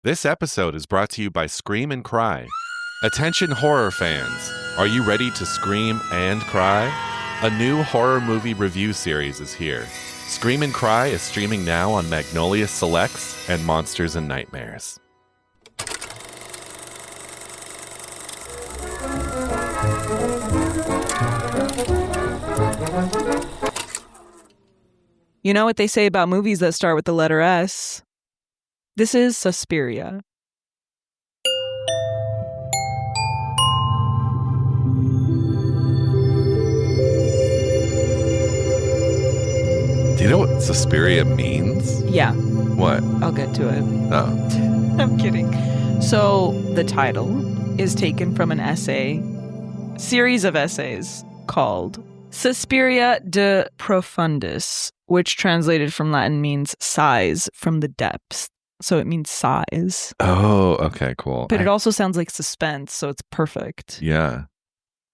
This episode is brought to you by Scream and Cry. Attention horror fans, are you ready to scream and cry? A new horror movie review series is here. Scream and Cry is streaming now on Magnolia Selects and Monsters and Nightmares. You know what they say about movies that start with the letter S? This is Suspiria. Do you know what Suspiria means? Yeah, What? I'll get to it. Oh. I'm kidding. So, the title is taken from an series of essays called Suspiria de Profundis, which translated from Latin means sighs from the depths. So it means sighs. Oh, okay, cool. But it also sounds like suspense, so it's perfect. Yeah.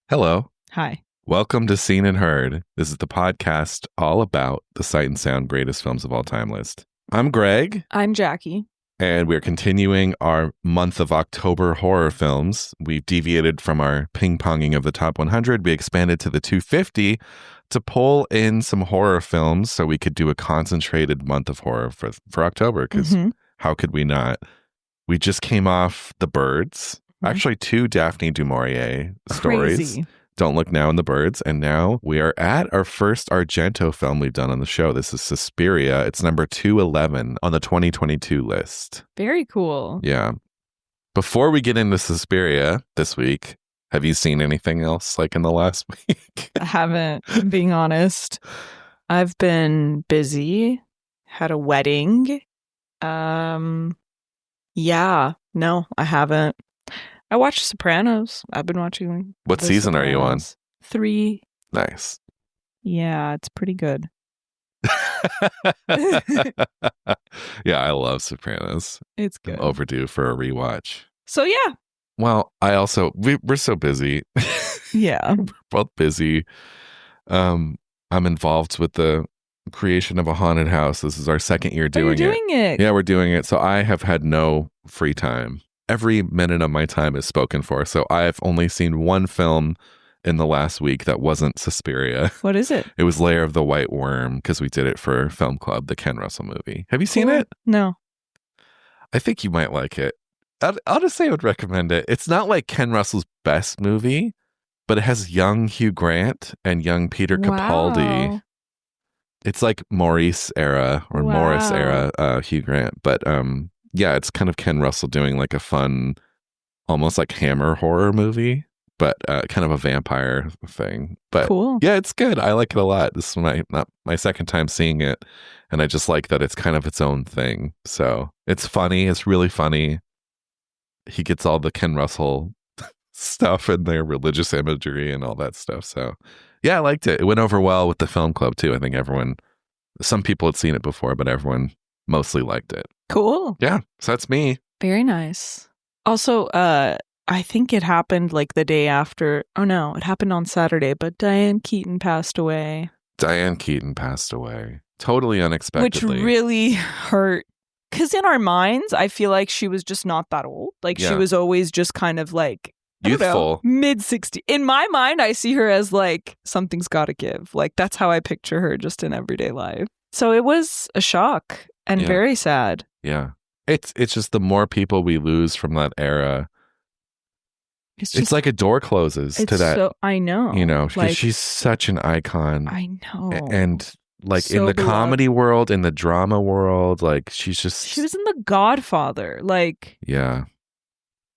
Hello. Hi. Welcome to Seen and Heard. This is the podcast all about the Sight and Sound greatest films of all time list. I'm Greg. I'm Jackie. And we're continuing our month of October horror films. We've deviated from our ping-ponging of the top 100. We expanded to the 250 to pull in some horror films so we could do a concentrated month of horror for October, because how could we not? We just came off The Birds. Actually, 2 Daphne du Maurier stories. Crazy. Don't Look Now in the Birds. And now we are at our first Argento film we've done on the show. This is Suspiria. It's number 211 on the 2022 list. Very cool. Yeah. Before we get into Suspiria this week, have you seen anything else like in the last week? I haven't, I'm being honest. I've been busy, had a wedding. Yeah, no, I haven't. I watched Sopranos. I've been watching. What The season are you on? Sopranos. 3. Nice. Yeah, it's pretty good. Yeah, I love Sopranos. It's I'm good. overdue for a rewatch. So yeah. Well, we're so busy. Yeah. We're both busy. I'm involved with the creation of a haunted house. This is our second year doing You're doing it. Yeah, we're doing it. So I have had no free time. Every minute of my time is spoken for. So I've only seen one film in the last week that wasn't Suspiria. What is it? It was Lair of the White Worm, because we did it for Film Club, the Ken Russell movie. Have you seen it? No. I think you might like it. I'll just say I would recommend it. It's not like Ken Russell's best movie, but it has young Hugh Grant and young Peter Capaldi. Wow. It's like Maurice era or Morris era Hugh Grant. But yeah, it's kind of Ken Russell doing like a fun, almost like Hammer horror movie, but kind of a vampire thing. But Cool. yeah, it's good. I like it a lot. This is not my second time seeing it, and I just like that it's kind of its own thing. So it's funny. It's really funny. He gets all the Ken Russell stuff and their religious imagery and all that stuff. So yeah, I liked it. It went over well with the Film Club too. I think some people had seen it before, but everyone mostly liked it. Cool. Yeah, so that's me. Very nice. Also, I think it happened like the day after. Oh no, it happened on Saturday, but Diane Keaton passed away. Diane Keaton passed away. Totally unexpectedly. Which really hurt. Because in our minds, I feel like she was just not that old. Like she was always just kind of like youthful. Mid-60s. In my mind, I see her as like something's got to give. Like that's how I picture her just in everyday life. So it was a shock and very sad. Yeah. It's just the more people we lose from that era, it's like a door closes to that. So, I know. You know, because like, she's such an icon. I know. And like So in the beloved. comedy world, in the drama world, like she was in The Godfather. Like, yeah.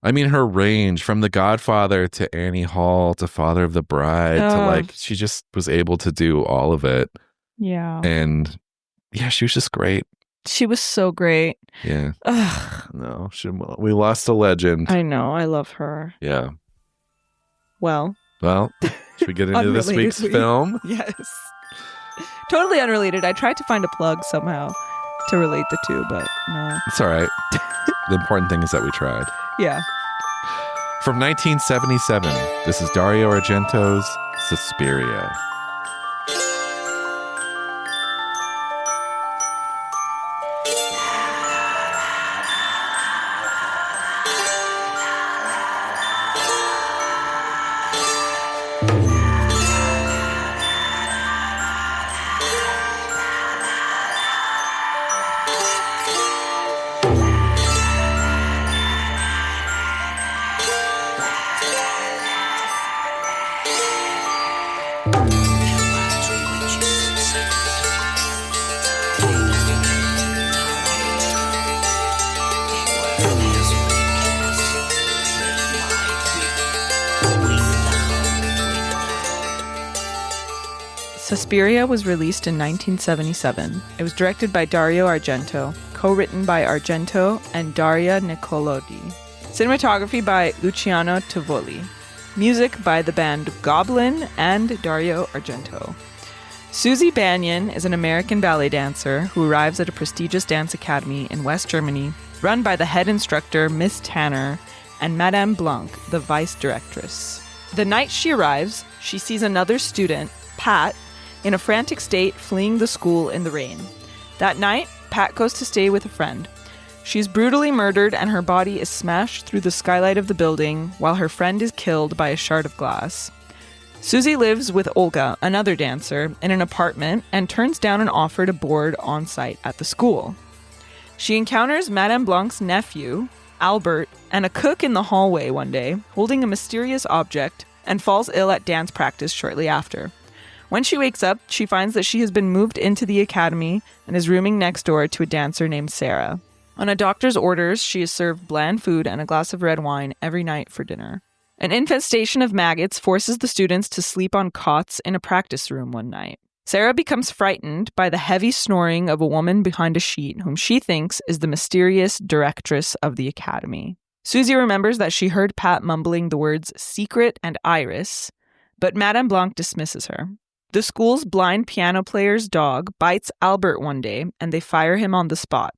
I mean, her range from The Godfather to Annie Hall to Father of the Bride to like, she just was able to do all of it. Yeah. And yeah, she was just great. She was so great. Yeah. Ugh. No, we lost a legend. I know. I love her. Yeah. Well, should we get into this week's film? Yes. Totally unrelated. I tried to find a plug somehow to relate the two, but no. It's all right. The important thing is that we tried. Yeah. From 1977, this is Dario Argento's Suspiria. Suspiria was released in 1977. It was directed by Dario Argento, co-written by Argento and Daria Nicolodi. Cinematography by Luciano Tovoli. Music by the band Goblin and Dario Argento. Susie Banyan is an American ballet dancer who arrives at a prestigious dance academy in West Germany, run by the head instructor, Miss Tanner, and Madame Blanc, the vice directress. The night she arrives, she sees another student, Pat, in a frantic state fleeing the school in the rain. That night, Pat goes to stay with a friend. She's brutally murdered and her body is smashed through the skylight of the building while her friend is killed by a shard of glass. Susie lives with Olga, another dancer, in an apartment and turns down an offer to board on site at the school. She encounters Madame Blanc's nephew, Albert, and a cook in the hallway one day, holding a mysterious object, and falls ill at dance practice shortly after. When she wakes up, she finds that she has been moved into the academy and is rooming next door to a dancer named Sarah. On a doctor's orders, she is served bland food and a glass of red wine every night for dinner. An infestation of maggots forces the students to sleep on cots in a practice room one night. Sarah becomes frightened by the heavy snoring of a woman behind a sheet whom she thinks is the mysterious directress of the academy. Susie remembers that she heard Pat mumbling the words secret and iris, but Madame Blanc dismisses her. The school's blind piano player's dog bites Albert one day and they fire him on the spot.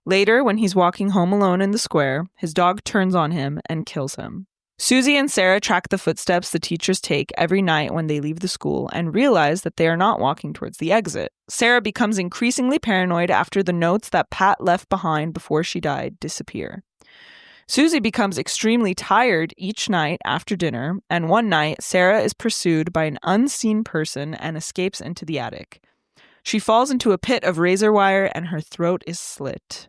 Later, when he's walking home alone in the square, his dog turns on him and kills him. Susie and Sarah track the footsteps the teachers take every night when they leave the school and realize that they are not walking towards the exit. Sarah becomes increasingly paranoid after the notes that Pat left behind before she died disappear. Susie becomes extremely tired each night after dinner, and one night, Sarah is pursued by an unseen person and escapes into the attic. She falls into a pit of razor wire and her throat is slit.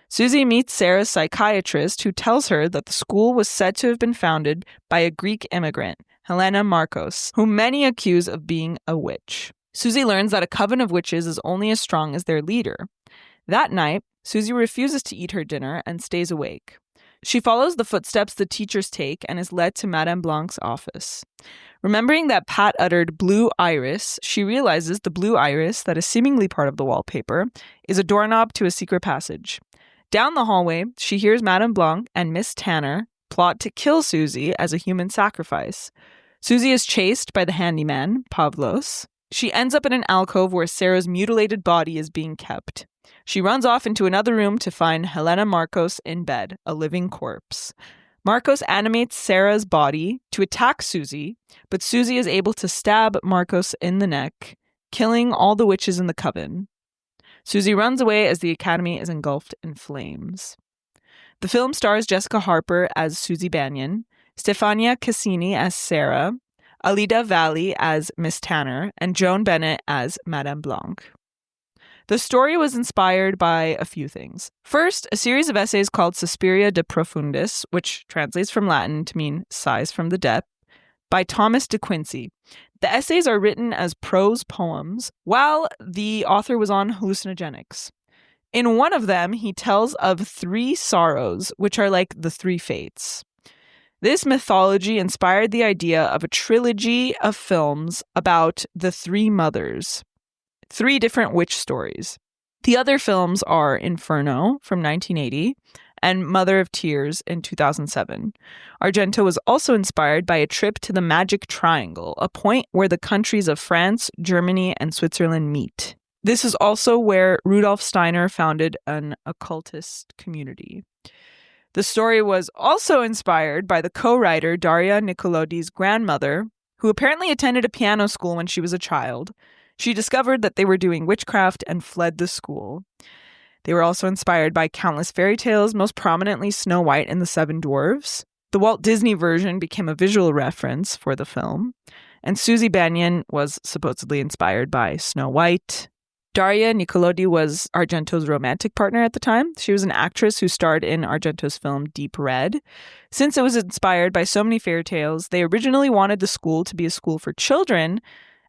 Susie meets Sarah's psychiatrist, who tells her that the school was said to have been founded by a Greek immigrant, Helena Markos, whom many accuse of being a witch. Susie learns that a coven of witches is only as strong as their leader. That night, Susie refuses to eat her dinner and stays awake. She follows the footsteps the teachers take and is led to Madame Blanc's office. Remembering that Pat uttered blue iris, she realizes the blue iris that is seemingly part of the wallpaper is a doorknob to a secret passage. Down the hallway, she hears Madame Blanc and Miss Tanner plot to kill Susie as a human sacrifice. Susie is chased by the handyman, Pavlos. She ends up in an alcove where Sarah's mutilated body is being kept. She runs off into another room to find Helena Markos in bed, a living corpse. Markos animates Sarah's body to attack Susie, but Susie is able to stab Markos in the neck, killing all the witches in the coven. Susie runs away as the academy is engulfed in flames. The film stars Jessica Harper as Susie Banyan, Stefania Cassini as Sarah, Alida Valli as Miss Tanner, and Joan Bennett as Madame Blanc. The story was inspired by a few things. First, a series of essays called Suspiria de Profundis, which translates from Latin to mean sighs from the depth, by Thomas de Quincey. The essays are written as prose poems while the author was on hallucinogenics. In one of them, he tells of 3 sorrows, which are like the 3 fates. This mythology inspired the idea of a trilogy of films about the 3 mothers, 3 different witch stories. The other films are Inferno from 1980 and Mother of Tears in 2007. Argento was also inspired by a trip to the Magic Triangle, a point where the countries of France, Germany, and Switzerland meet. This is also where Rudolf Steiner founded an occultist community. The story was also inspired by the co-writer Daria Nicolodi's grandmother, who apparently attended a piano school when she was a child. She discovered that they were doing witchcraft and fled the school. They were also inspired by countless fairy tales, most prominently Snow White and the Seven Dwarfs. The Walt Disney version became a visual reference for the film, and Susie Banyan was supposedly inspired by Snow White. Daria Nicolodi was Argento's romantic partner at the time. She was an actress who starred in Argento's film Deep Red. Since it was inspired by so many fairy tales, they originally wanted the school to be a school for children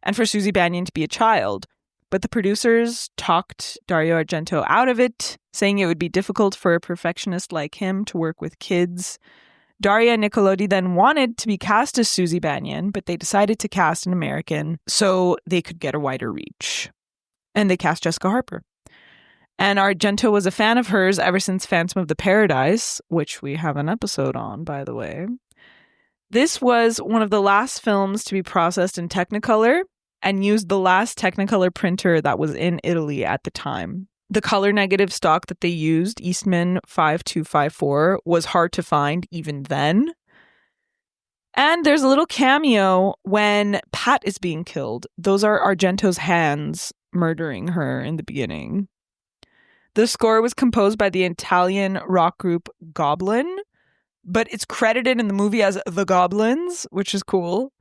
and for Susie Banyan to be a child. But the producers talked Dario Argento out of it, saying it would be difficult for a perfectionist like him to work with kids. Daria and Nicolodi then wanted to be cast as Susie Bannion, but they decided to cast an American so they could get a wider reach. And they cast Jessica Harper. And Argento was a fan of hers ever since Phantom of the Paradise, which we have an episode on, by the way. This was one of the last films to be processed in Technicolor and used the last Technicolor printer that was in Italy at the time. The color negative stock that they used, Eastman 5254, was hard to find even then. And there's a little cameo when Pat is being killed. Those are Argento's hands murdering her in the beginning. The score was composed by the Italian rock group Goblin, but it's credited in the movie as The Goblins, which is cool.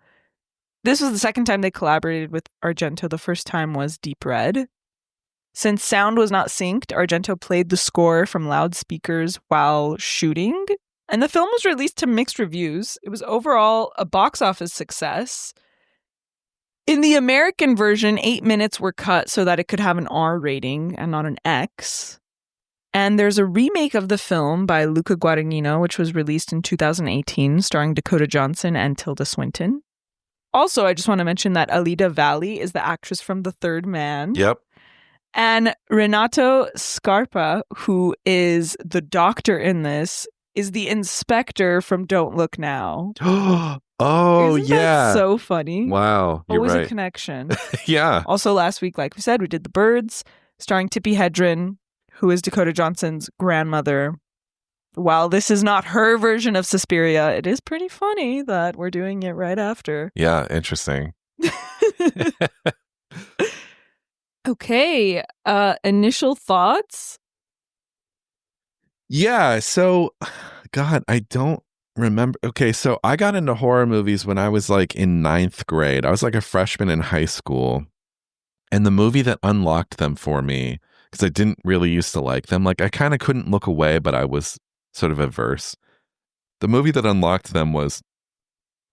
This was the second time they collaborated with Argento. The first time was Deep Red. Since sound was not synced, Argento played the score from loudspeakers while shooting, and the film was released to mixed reviews. It was overall a box office success. In the American version, 8 minutes were cut so that it could have an R rating and not an X. And there's a remake of the film by Luca Guadagnino, which was released in 2018, starring Dakota Johnson and Tilda Swinton. Also, I just want to mention that Alida Valli is the actress from The Third Man. Yep. And Renato Scarpa, who is the doctor in this, is the inspector from Don't Look Now. Oh, Isn't yeah. that so funny? Wow. You're Always right. a connection. Yeah. Also, last week, like we said, we did The Birds, starring Tippi Hedren, who is Dakota Johnson's grandmother. While this is not her version of Suspiria, it is pretty funny that we're doing it right after. Yeah, interesting. Okay, initial thoughts? Yeah, so, God, I don't remember. Okay, so I got into horror movies when I was like in 9th grade. I was like a freshman in high school. And the movie that unlocked them for me, because I didn't really used to like them, like I kind of couldn't look away, but I was sort of averse. The movie that unlocked them was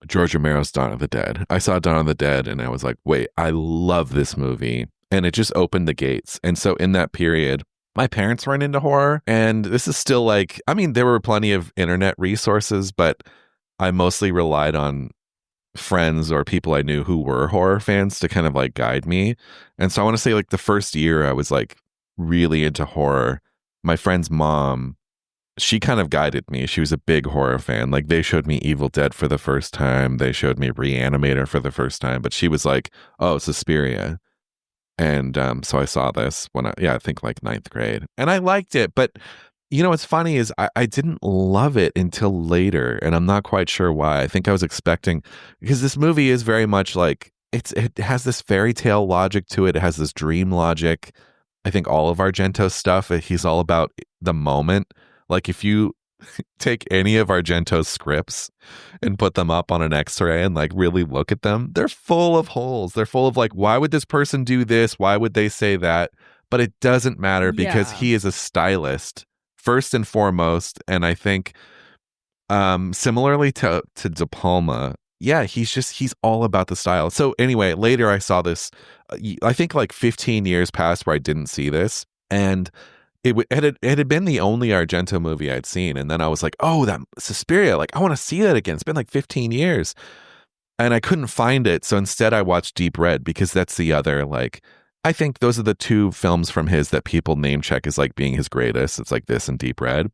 George Romero's Dawn of the Dead. I saw Dawn of the Dead and I was like, wait, I love this movie. And it just opened the gates. And so in that period, my parents weren't into horror. And this is still like, I mean, there were plenty of internet resources, but I mostly relied on friends or people I knew who were horror fans to kind of like guide me. And so I want to say like the first year I was like really into horror. My friend's mom, she kind of guided me. She was a big horror fan. Like they showed me Evil Dead for the first time. They showed me Reanimator for the first time. But she was like, oh, Suspiria. And so I saw this when I think like 9th grade. And I liked it. But you know what's funny is I didn't love it until later. And I'm not quite sure why. I think I was expecting, because this movie is very much like, it has this fairy tale logic to it. It has this dream logic. I think all of Argento's stuff, he's all about the moment. Like if you take any of Argento's scripts and put them up on an X-ray and like really look at them, they're full of holes. They're full of like, why would this person do this? Why would they say that? But it doesn't matter because he is a stylist first and foremost. And I think similarly to De Palma, yeah, he's all about the style. So anyway, later I saw this, I think like 15 years passed where I didn't see this. And it had been the only Argento movie I'd seen. And then I was like, oh, that Suspiria, like I want to see that again. It's been like 15 years. And I couldn't find it. So instead I watched Deep Red because that's the other, like, I think those are the two films from his that people name check as like being his greatest. It's like this and Deep Red.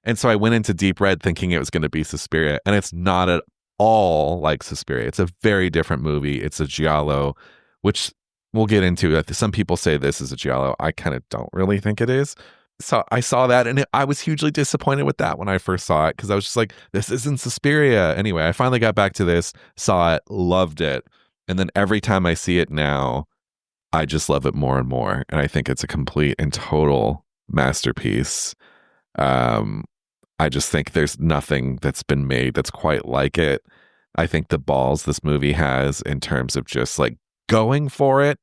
And so I went into Deep Red thinking it was going to be Suspiria. And it's not at all like Suspiria. It's a very different movie. It's a giallo, which we'll get into. Some people say this is a giallo. I kind of don't really think it is. So I saw that and I was hugely disappointed with that when I first saw it because I was just like, this isn't Suspiria. Anyway, I finally got back to this, saw it, loved it. And then every time I see it now, I just love it more and more. And I think it's a complete and total masterpiece. I just think there's nothing that's been made that's quite like it. I think the balls this movie has in terms of just like going for it.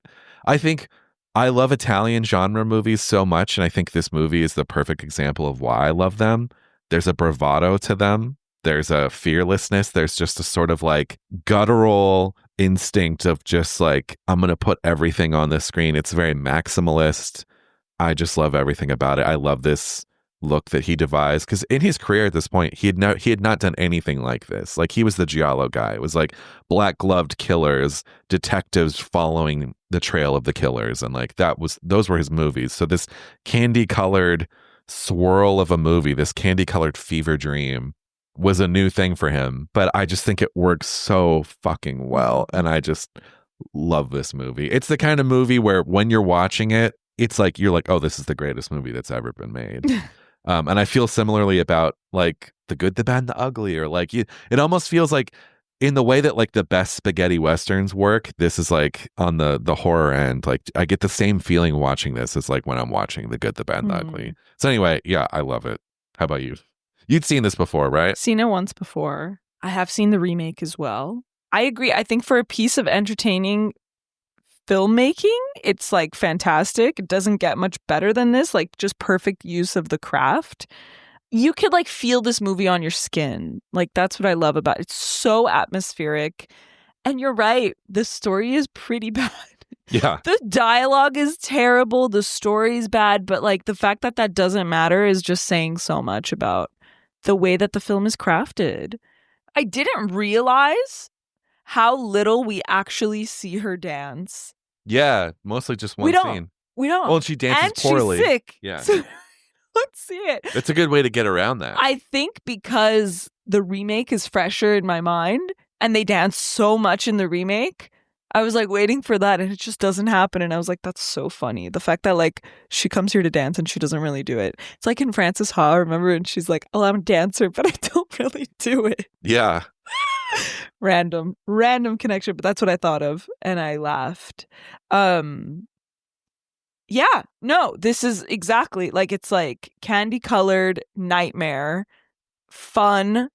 I think I love Italian genre movies so much, and I think this movie is the perfect example of why I love them. There's a bravado to them. There's a fearlessness. There's just a sort of like guttural instinct of just like, I'm going to put everything on the screen. It's very maximalist. I just love everything about it. I love this look that he devised, because in his career at this point he had not done anything like this. Like, he was the giallo guy. It was like black gloved killers, detectives following the trail of the killers, and like those were his movies. So this candy colored swirl of a movie, this candy colored fever dream, was a new thing for him, but I just think it works so fucking well, and I just love this movie. It's the kind of movie where when you're watching it, it's like you're like, oh, this is the greatest movie that's ever been made. And I feel similarly about like The Good, the Bad, and the Ugly, or like it almost feels like, in the way that like the best spaghetti westerns work, this is like on the horror end. Like, I get the same feeling watching this as like when I'm watching The Good, the Bad, and the Ugly. So anyway, yeah, I love it. How about you? You'd seen this before, right? Seen it once before. I have seen the remake as well. I agree. I think for a piece of entertaining filmmaking, it's like fantastic. It doesn't get much better than this. Like, just perfect use of the craft. You could like feel this movie on your skin. Like, that's what I love about it. It's so atmospheric. And you're right. The story is pretty bad. Yeah. The dialogue is terrible. The story's bad. But like, the fact that that doesn't matter is just saying so much about the way that the film is crafted. I didn't realize how little we actually see her dance. Yeah, mostly just one We don't. scene. We don't. Well, and she dances and poorly. She's sick. Yeah. So let's see it. It's a good way to get around that. I think because the remake is fresher in my mind and they dance so much in the remake, I was like waiting for that and it just doesn't happen. And I was like, that's so funny. The fact that like she comes here to dance and she doesn't really do it. It's like in Frances Ha, remember? And she's like, oh, I'm a dancer, but I don't really do it. Yeah. Random connection, but that's what I thought of. And I laughed. Yeah, no, this is exactly like, it's like candy colored nightmare, fun,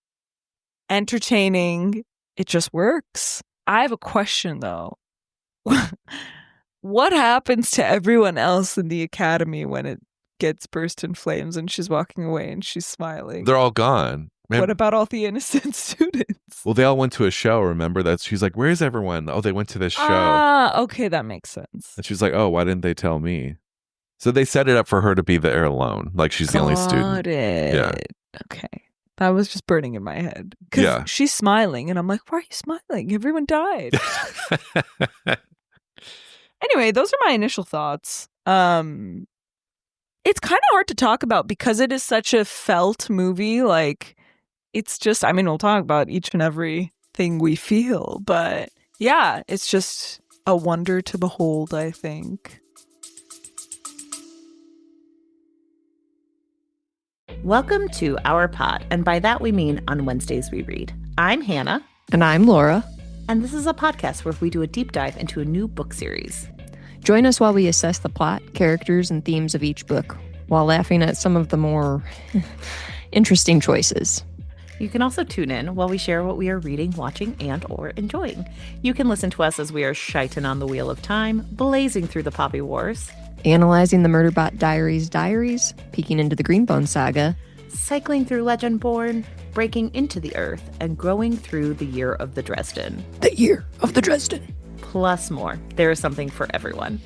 entertaining. It just works. I have a question though. What happens to everyone else in the academy when it gets burst in flames and she's walking away and she's smiling? They're all gone. Man. What about all the innocent students? Well, they all went to a show, remember? That she's like, where's everyone? Oh, they went to this show. Ah, okay, that makes sense. And she's like, oh, why didn't they tell me? So they set it up for her to be there alone. Like, she's the only student. Got it. Yeah. Okay. That was just burning in my head. Because she's smiling, and I'm like, why are you smiling? Everyone died. Anyway, those are my initial thoughts. It's kind of hard to talk about because it is such a felt movie. Like, it's just, I mean, we'll talk about each and every thing we feel. But yeah, it's just a wonder to behold, I think. Welcome to Our Pod, and by that we mean On Wednesdays We Read. I'm Hannah. And I'm Laura. And this is a podcast where we do a deep dive into a new book series. Join us while we assess the plot, characters, and themes of each book, while laughing at some of the more interesting choices. You can also tune in while we share what we are reading, watching, and or enjoying. You can listen to us as we are shiting on the wheel of time, blazing through the Poppy Wars, analyzing the Murderbot diaries, peeking into the Greenbone saga, cycling through Legendborn, breaking into the Earth, and growing through the Year of the Dresden. The Year of the Dresden. Plus more. There is something for everyone.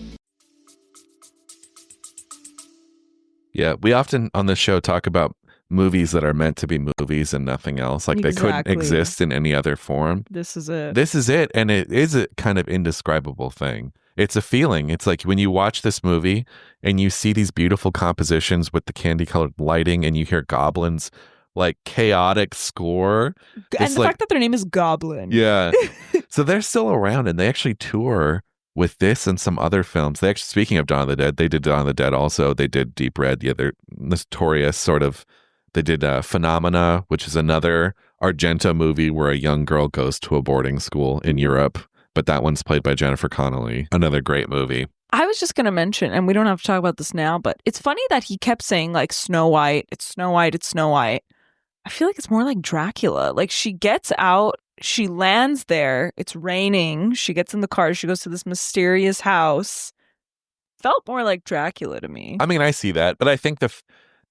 Yeah, we often on this show talk about movies that are meant to be movies and nothing else. Like, they couldn't exist in any other form. This is it. This is it. And it is a kind of indescribable thing. It's a feeling. It's like when you watch this movie and you see these beautiful compositions with the candy colored lighting and you hear goblins, like chaotic score. And the fact that their name is Goblin. Yeah. So they're still around and they actually tour with this and some other films. They actually, speaking of Dawn of the Dead, they did Dawn of the Dead also. They did Deep Red. Yeah, they're notorious sort of. They did Phenomena, which is another Argento movie where a young girl goes to a boarding school in Europe. But that one's played by Jennifer Connelly. Another great movie. I was just going to mention, and we don't have to talk about this now, but it's funny that he kept saying like Snow White, it's Snow White, it's Snow White. I feel like it's more like Dracula. Like, she gets out, she lands there, it's raining, she gets in the car, she goes to this mysterious house. Felt more like Dracula to me. I mean, I see that, but I think the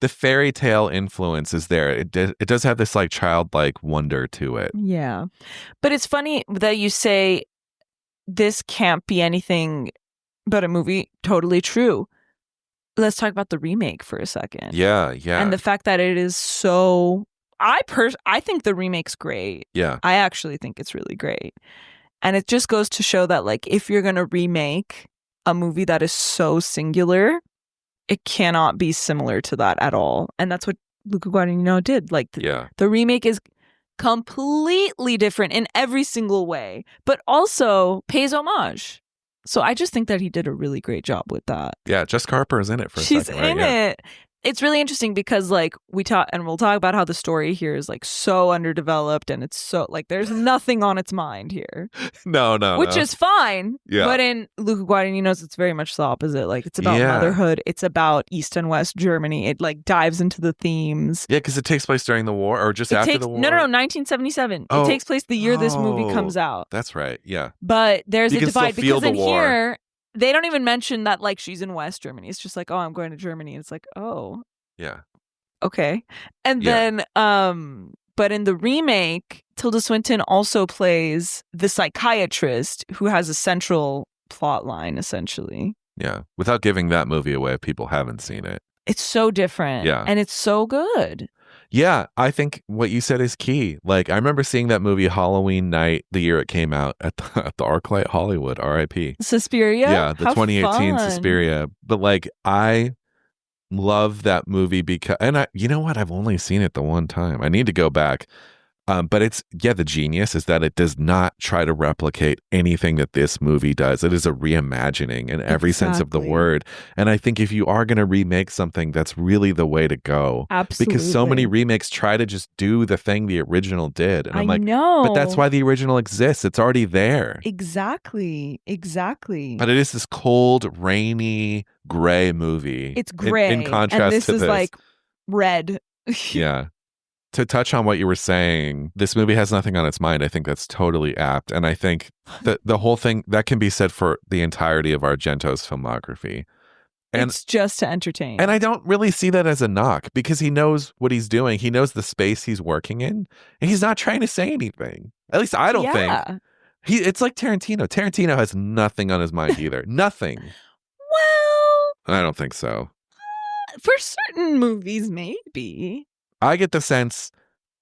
fairy tale influence is there. It does have this like childlike wonder to it. Yeah. But it's funny that you say this can't be anything but a movie. Totally true. let's talk about the remake for a second. Yeah. And the fact that it is so... I think the remake's great. Yeah. I actually think it's really great. And it just goes to show that, like, if you're going to remake a movie that is so singular, it cannot be similar to that at all. And that's what Luca Guadagnino did. Like, the remake is completely different in every single way, but also pays homage. So I just think that he did a really great job with that. Yeah, Jessica Harper is in it for a She's second. She's in it. It's really interesting because, like, we'll talk about how the story here is, like, so underdeveloped, and it's so, like, there's nothing on its mind here. No. Which is fine. Yeah. But in Luca Guadagnino's, it's very much the opposite. Like, it's about motherhood. It's about East and West Germany. It, like, dives into the themes. Yeah, because it takes place during the war or just after the war? No, 1977. Oh. It takes place the year this movie comes out. That's right. Yeah. But there's a divide because in war. here, they don't even mention that, like, she's in West Germany. It's just like, oh, I'm going to Germany. And it's like, oh. Yeah. Okay. And then, but in the remake, Tilda Swinton also plays the psychiatrist who has a central plot line, essentially. Yeah. Without giving that movie away if people haven't seen it. It's so different. Yeah. And it's so good. Yeah. I think what you said is key. Like, I remember seeing that movie Halloween night, the year it came out at the ArcLight Hollywood, RIP. Suspiria? Yeah. The How 2018 fun. Suspiria. But, like, I love that movie because, and you know what? I've only seen it the one time. I need to go back. But it's, the genius is that it does not try to replicate anything that this movie does. It is a reimagining in every sense of the word. And I think if you are going to remake something, that's really the way to go. Absolutely. Because so many remakes try to just do the thing the original did. And I'm like, know. but that's why the original exists. It's already there. Exactly. But it is this cold, rainy, gray movie. It's gray. In contrast and this to is like red. Yeah. To touch on what you were saying, this movie has nothing on its mind. I think that's totally apt. And I think that the whole thing, that can be said for the entirety of Argento's filmography. And it's just to entertain. And I don't really see that as a knock because he knows what he's doing. He knows the space he's working in. And he's not trying to say anything. At least I don't think. It's like Tarantino. Tarantino has nothing on his mind either. Nothing. Well, I don't think so. For certain movies, maybe. I get the sense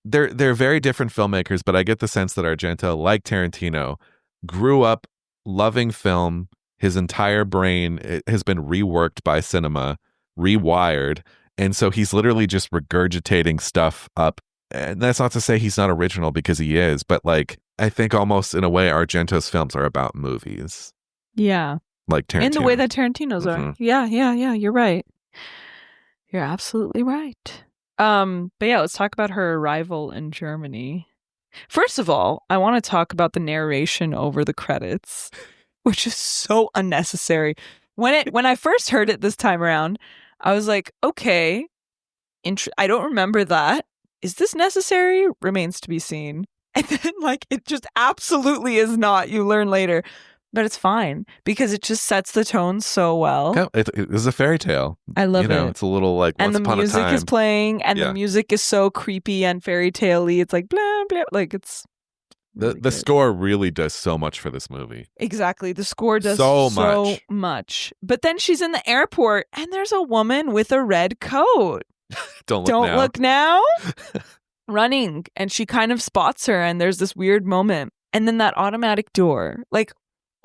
they're very different filmmakers, but I get the sense that Argento, like Tarantino, grew up loving film. His entire brain has been reworked by cinema, rewired. And so he's literally just regurgitating stuff up. And that's not to say he's not original because he is, but like, I think almost in a way, Argento's films are about movies. Yeah. Like Tarantino. In the way that Tarantino's are. Yeah. You're right. You're absolutely right. But yeah, let's talk about her arrival in Germany. First of all, I want to talk about the narration over the credits, which is so unnecessary. When I first heard it this time around, I was like, okay, I don't remember that. Is this necessary? Remains to be seen. And then, like, it just absolutely is not. You learn later. But it's fine because it just sets the tone so well. Yeah, it is a fairy tale. I love it. It's a little like Once Upon a Time. And the music is playing, and the music is so creepy and fairy tale-y. It's like blah blah, like it's. Really the score really does so much for this movie. Exactly, the score does so much. But then she's in the airport, and there's a woman with a red coat. Don't look now. Running, and she kind of spots her, and there's this weird moment, and then that automatic door, like.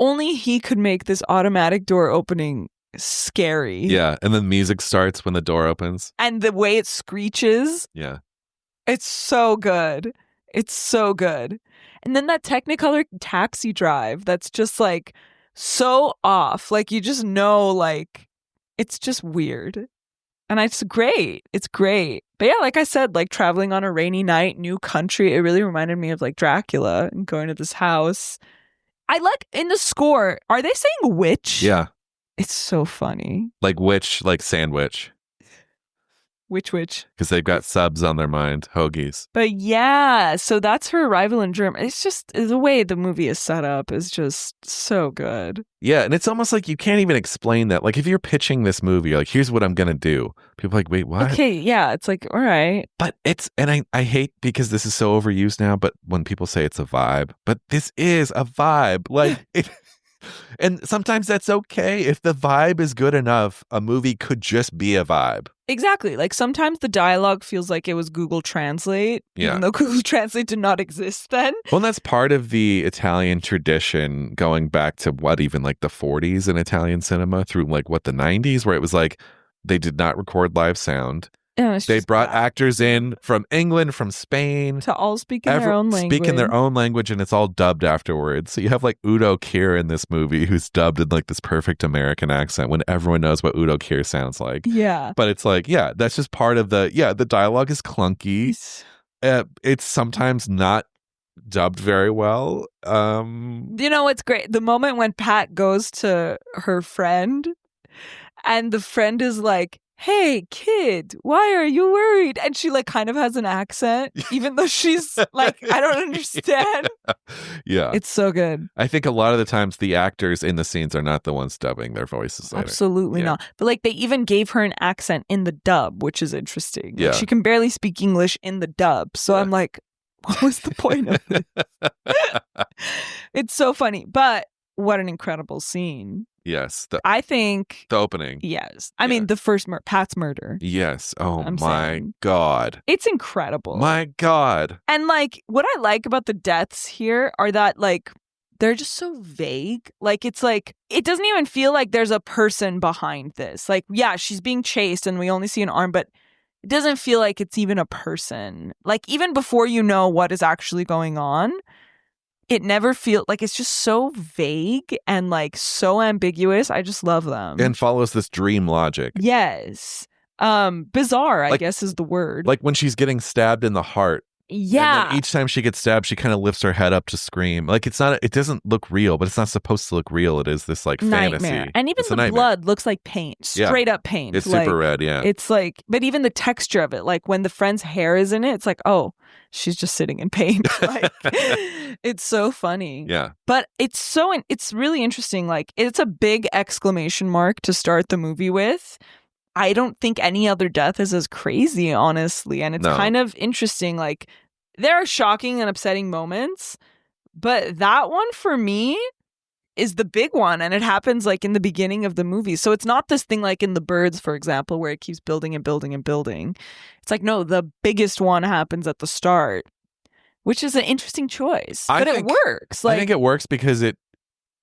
Only he could make this automatic door opening scary. Yeah, and then music starts when the door opens. And the way it screeches. Yeah. It's so good. It's so good. And then that Technicolor taxi drive that's just like so off. Like you just know, like, it's just weird. And it's great. It's great. But yeah, like I said, like traveling on a rainy night, new country, it really reminded me of like Dracula and going to this house. I like in the score, are they saying witch? Yeah. It's so funny. Like witch, like sandwich. Which? Because they've got subs on their mind, hoagies. But yeah, so that's her arrival in Germany. It's just the way the movie is set up is just so good. Yeah, and it's almost like you can't even explain that. Like if you're pitching this movie, like here's what I'm going to do. People are like, wait, what? Okay, yeah, it's like, all right. But and I hate because this is so overused now, but when people say it's a vibe, but this is a vibe. Like And sometimes that's okay. If the vibe is good enough, a movie could just be a vibe. Exactly. Like sometimes the dialogue feels like it was Google Translate, even though Google Translate did not exist then. Well, that's part of the Italian tradition going back to even like the 40s in Italian cinema through like the 90s, where it was like they did not record live sound. They brought actors in from England, from Spain. To all speak in their own language. Speak in their own language, and it's all dubbed afterwards. So you have like Udo Kier in this movie who's dubbed in like this perfect American accent when everyone knows what Udo Kier sounds like. Yeah. But it's like, that's just part of the dialogue is clunky. It's sometimes not dubbed very well. You know what's great? The moment when Pat goes to her friend and the friend is like, hey, kid, why are you worried? And she like kind of has an accent, even though she's like, I don't understand. Yeah. It's so good. I think a lot of the times the actors in the scenes are not the ones dubbing their voices later. Absolutely not. But like they even gave her an accent in the dub, which is interesting. Like, Yeah. she can barely speak English in the dub. So I'm like, what was the point of this? It's so funny. But what an incredible scene. Yes. I think the opening. Yes. I mean, the first Pat's murder. Yes. Oh, I'm my saying. God. It's incredible. My God. And like, what I like about the deaths here are that like, they're just so vague. Like, it's like, it doesn't even feel like there's a person behind this. Like, yeah, she's being chased and we only see an arm, but it doesn't feel like it's even a person. Like, even before you know what is actually going on, it never feels like it's just so vague and like so ambiguous. I just love them. And follows this dream logic. Yes. Bizarre, I Like- guess is the word. Like when she's getting stabbed in the heart. yeah. And then each time she gets stabbed, she kind of lifts her head up to scream. Like it doesn't look real, but it's not supposed to look real. It is this like Nightmare. fantasy. And even It's a the nightmare. blood looks like paint. Straight up paint. It's like, super red, yeah. It's like, but even the texture of it, like when the friend's hair is in it, it's like, oh, she's just sitting in paint. Like, it's so funny. Yeah. But it's really interesting. Like, it's a big exclamation mark to start the movie with. I don't think any other death is as crazy, honestly. And it's No. kind of interesting. Like, there are shocking and upsetting moments, but that one for me is the big one. And it happens like in the beginning of the movie. So it's not this thing like in The Birds, for example, where it keeps building and building and building. It's like, no, the biggest one happens at the start, which is an interesting choice. But it works. Like, I think it works because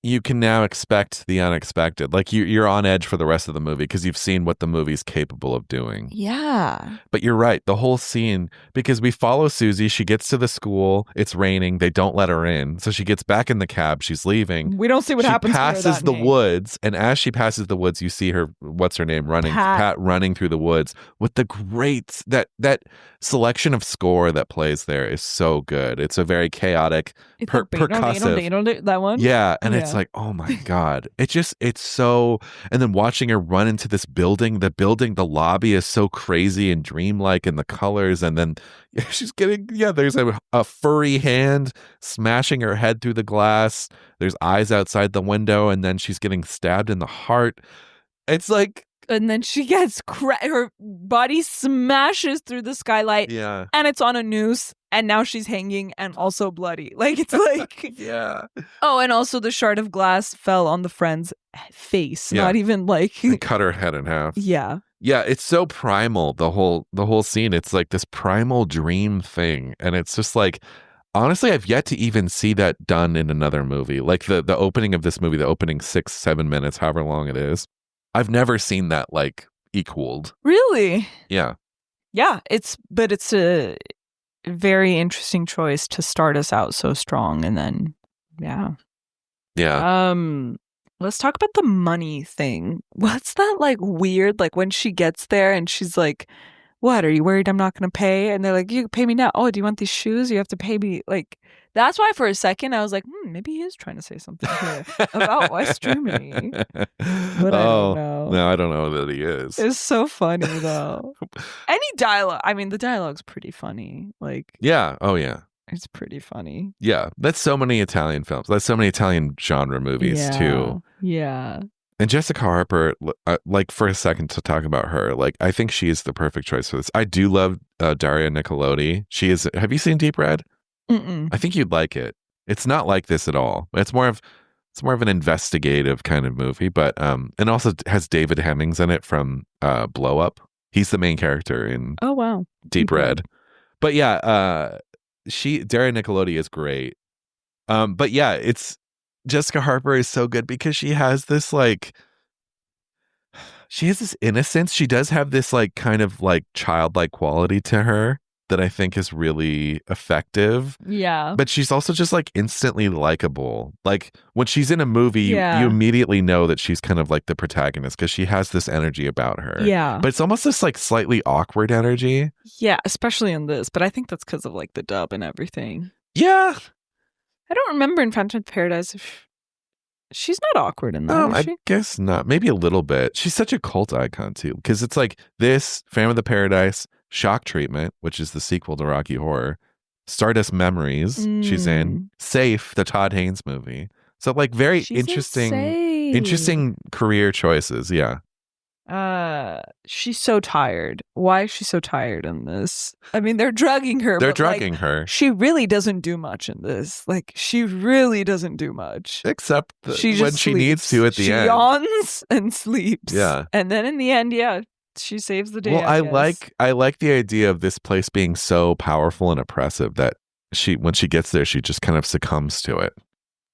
you can now expect the unexpected. Like you're on edge for the rest of the movie because you've seen what the movie's capable of doing. yeah. But you're right. The whole scene, because we follow Susie, she gets to the school. It's raining. They don't let her in. So she gets back in the cab. She's leaving. We don't see what She happens to her passes that the day. woods. And as she passes the woods, you see her, what's her name, running, Pat. running through the woods with the great, that selection of score that plays there is so good. It's a very chaotic, It's percussive. that one? Yeah, and it's Yeah. like, oh my God. It's so, and then watching her run into this building, the lobby is so crazy and dreamlike in the colors. And then she's getting, there's a furry hand smashing her head through the glass. There's eyes outside the window, and then she's getting stabbed in the heart. It's like, And then she gets her body smashes through the skylight yeah. and it's on a noose and now she's hanging and also bloody. Like, it's like, Yeah. oh, and also the shard of glass fell on the friend's face. Yeah. Not even like, They cut her head in half. yeah. Yeah, it's so primal, the whole scene. It's like this primal dream thing. And it's just like, honestly, I've yet to even see that done in another movie. Like the opening of this movie, the opening 6-7 minutes, however long it is. I've never seen that like equaled. Really? Yeah. Yeah. It's a very interesting choice to start us out so strong. And then, yeah. Yeah. Let's talk about the money thing. What's that like weird? Like when she gets there and she's like, what, are you worried I'm not going to pay? And they're like, you can pay me now. Oh, do you want these shoes? You have to pay me. Like, that's why for a second I was like, maybe he is trying to say something here about West Germany. But I don't know. No, I don't know that he is. It's so funny though. Any dialogue. I mean, the dialogue's pretty funny. Like, Yeah. Oh, yeah. it's pretty funny. Yeah. That's so many Italian films. That's so many Italian genre movies, too. Yeah. And Jessica Harper, like for a second to talk about her, like I think she is the perfect choice for this. I do love Daria Nicolodi. She is. Have you seen Deep Red? Mm-mm. I think you'd like it. It's not like this at all. It's more of It's more of an investigative kind of movie, but and also has David Hemmings in it from Blow Up. He's the main character in Oh wow. Deep Red. But yeah, Daria Nicolodi is great. But yeah, it's Jessica Harper is so good because she has this innocence. She does have this like kind of like childlike quality to her that I think is really effective. Yeah. But she's also just like instantly likable. Like when she's in a movie, you Yeah. immediately know that she's kind of like the protagonist because she has this energy about her. Yeah. But it's almost this like slightly awkward energy. Yeah, especially in this. But I think that's because of like the dub and everything. Yeah. I don't remember in Phantom Paradise if she's not awkward in that, is she? I guess not. Maybe a little bit. She's such a cult icon too, because it's like this, Phantom of the Paradise, Shock Treatment, which is the sequel to Rocky Horror, Stardust Memories, she's in, Safe, the Todd Haynes movie. So like very She's interesting career choices. Yeah. She's so tired. Why is she so tired in this? I mean, they're drugging her. They're but, drugging like, her. She really doesn't do much in this. Like, she really doesn't do much. Except She when just she sleeps. needs to at the she end. She yawns and sleeps. Yeah. And then in the end, yeah, she saves the day. Well, I guess. I like the idea of this place being so powerful and oppressive that when she gets there, she just kind of succumbs to it.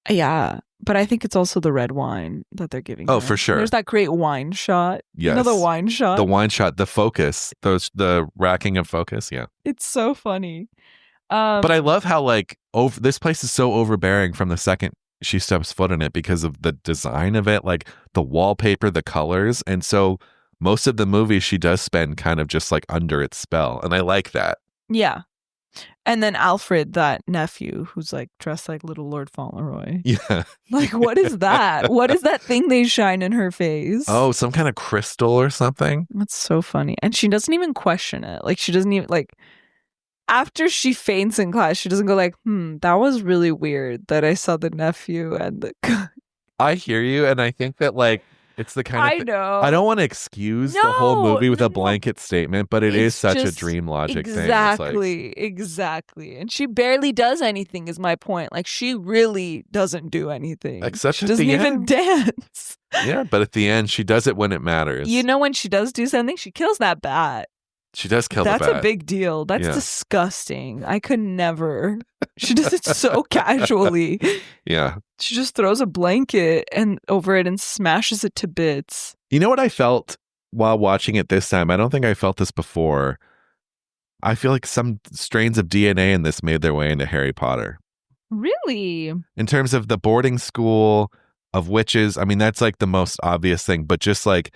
Yeah. But I think it's also the red wine that they're giving her. Oh, for sure. There's that great wine shot. Yes. You know the wine shot? The wine shot, the focus, the racking of focus. Yeah. It's so funny. But I love how like this place is so overbearing from the second she steps foot in it because of the design of it, like the wallpaper, the colors. And so most of the movie she does spend kind of just like under its spell. And I like that. Yeah. And then Alfred, that nephew, who's like dressed like little Lord Fauntleroy. Yeah. Like, what is that? What is that thing they shine in her face? Oh, some kind of crystal or something? That's so funny. And she doesn't even question it. Like, she doesn't even, like, after she faints in class, she doesn't go like, that was really weird that I saw the nephew and the... I hear you. And I think that, like, it's the kind of... I know. I don't want to excuse the whole movie with a blanket statement, but it's is such a dream logic thing. Exactly. And she barely does anything is my point. Like, she really doesn't do anything. Except she doesn't even dance. Yeah, but at the end, she does it when it matters. You know, when she does do something, she kills that bat. She does kill the bat. That's a big deal. That's disgusting. I could never. She does it so casually. Yeah. She just throws a blanket over it and smashes it to bits. You know what I felt while watching it this time? I don't think I felt this before. I feel like some strains of DNA in this made their way into Harry Potter. Really? In terms of the boarding school of witches, I mean, that's like the most obvious thing, but just like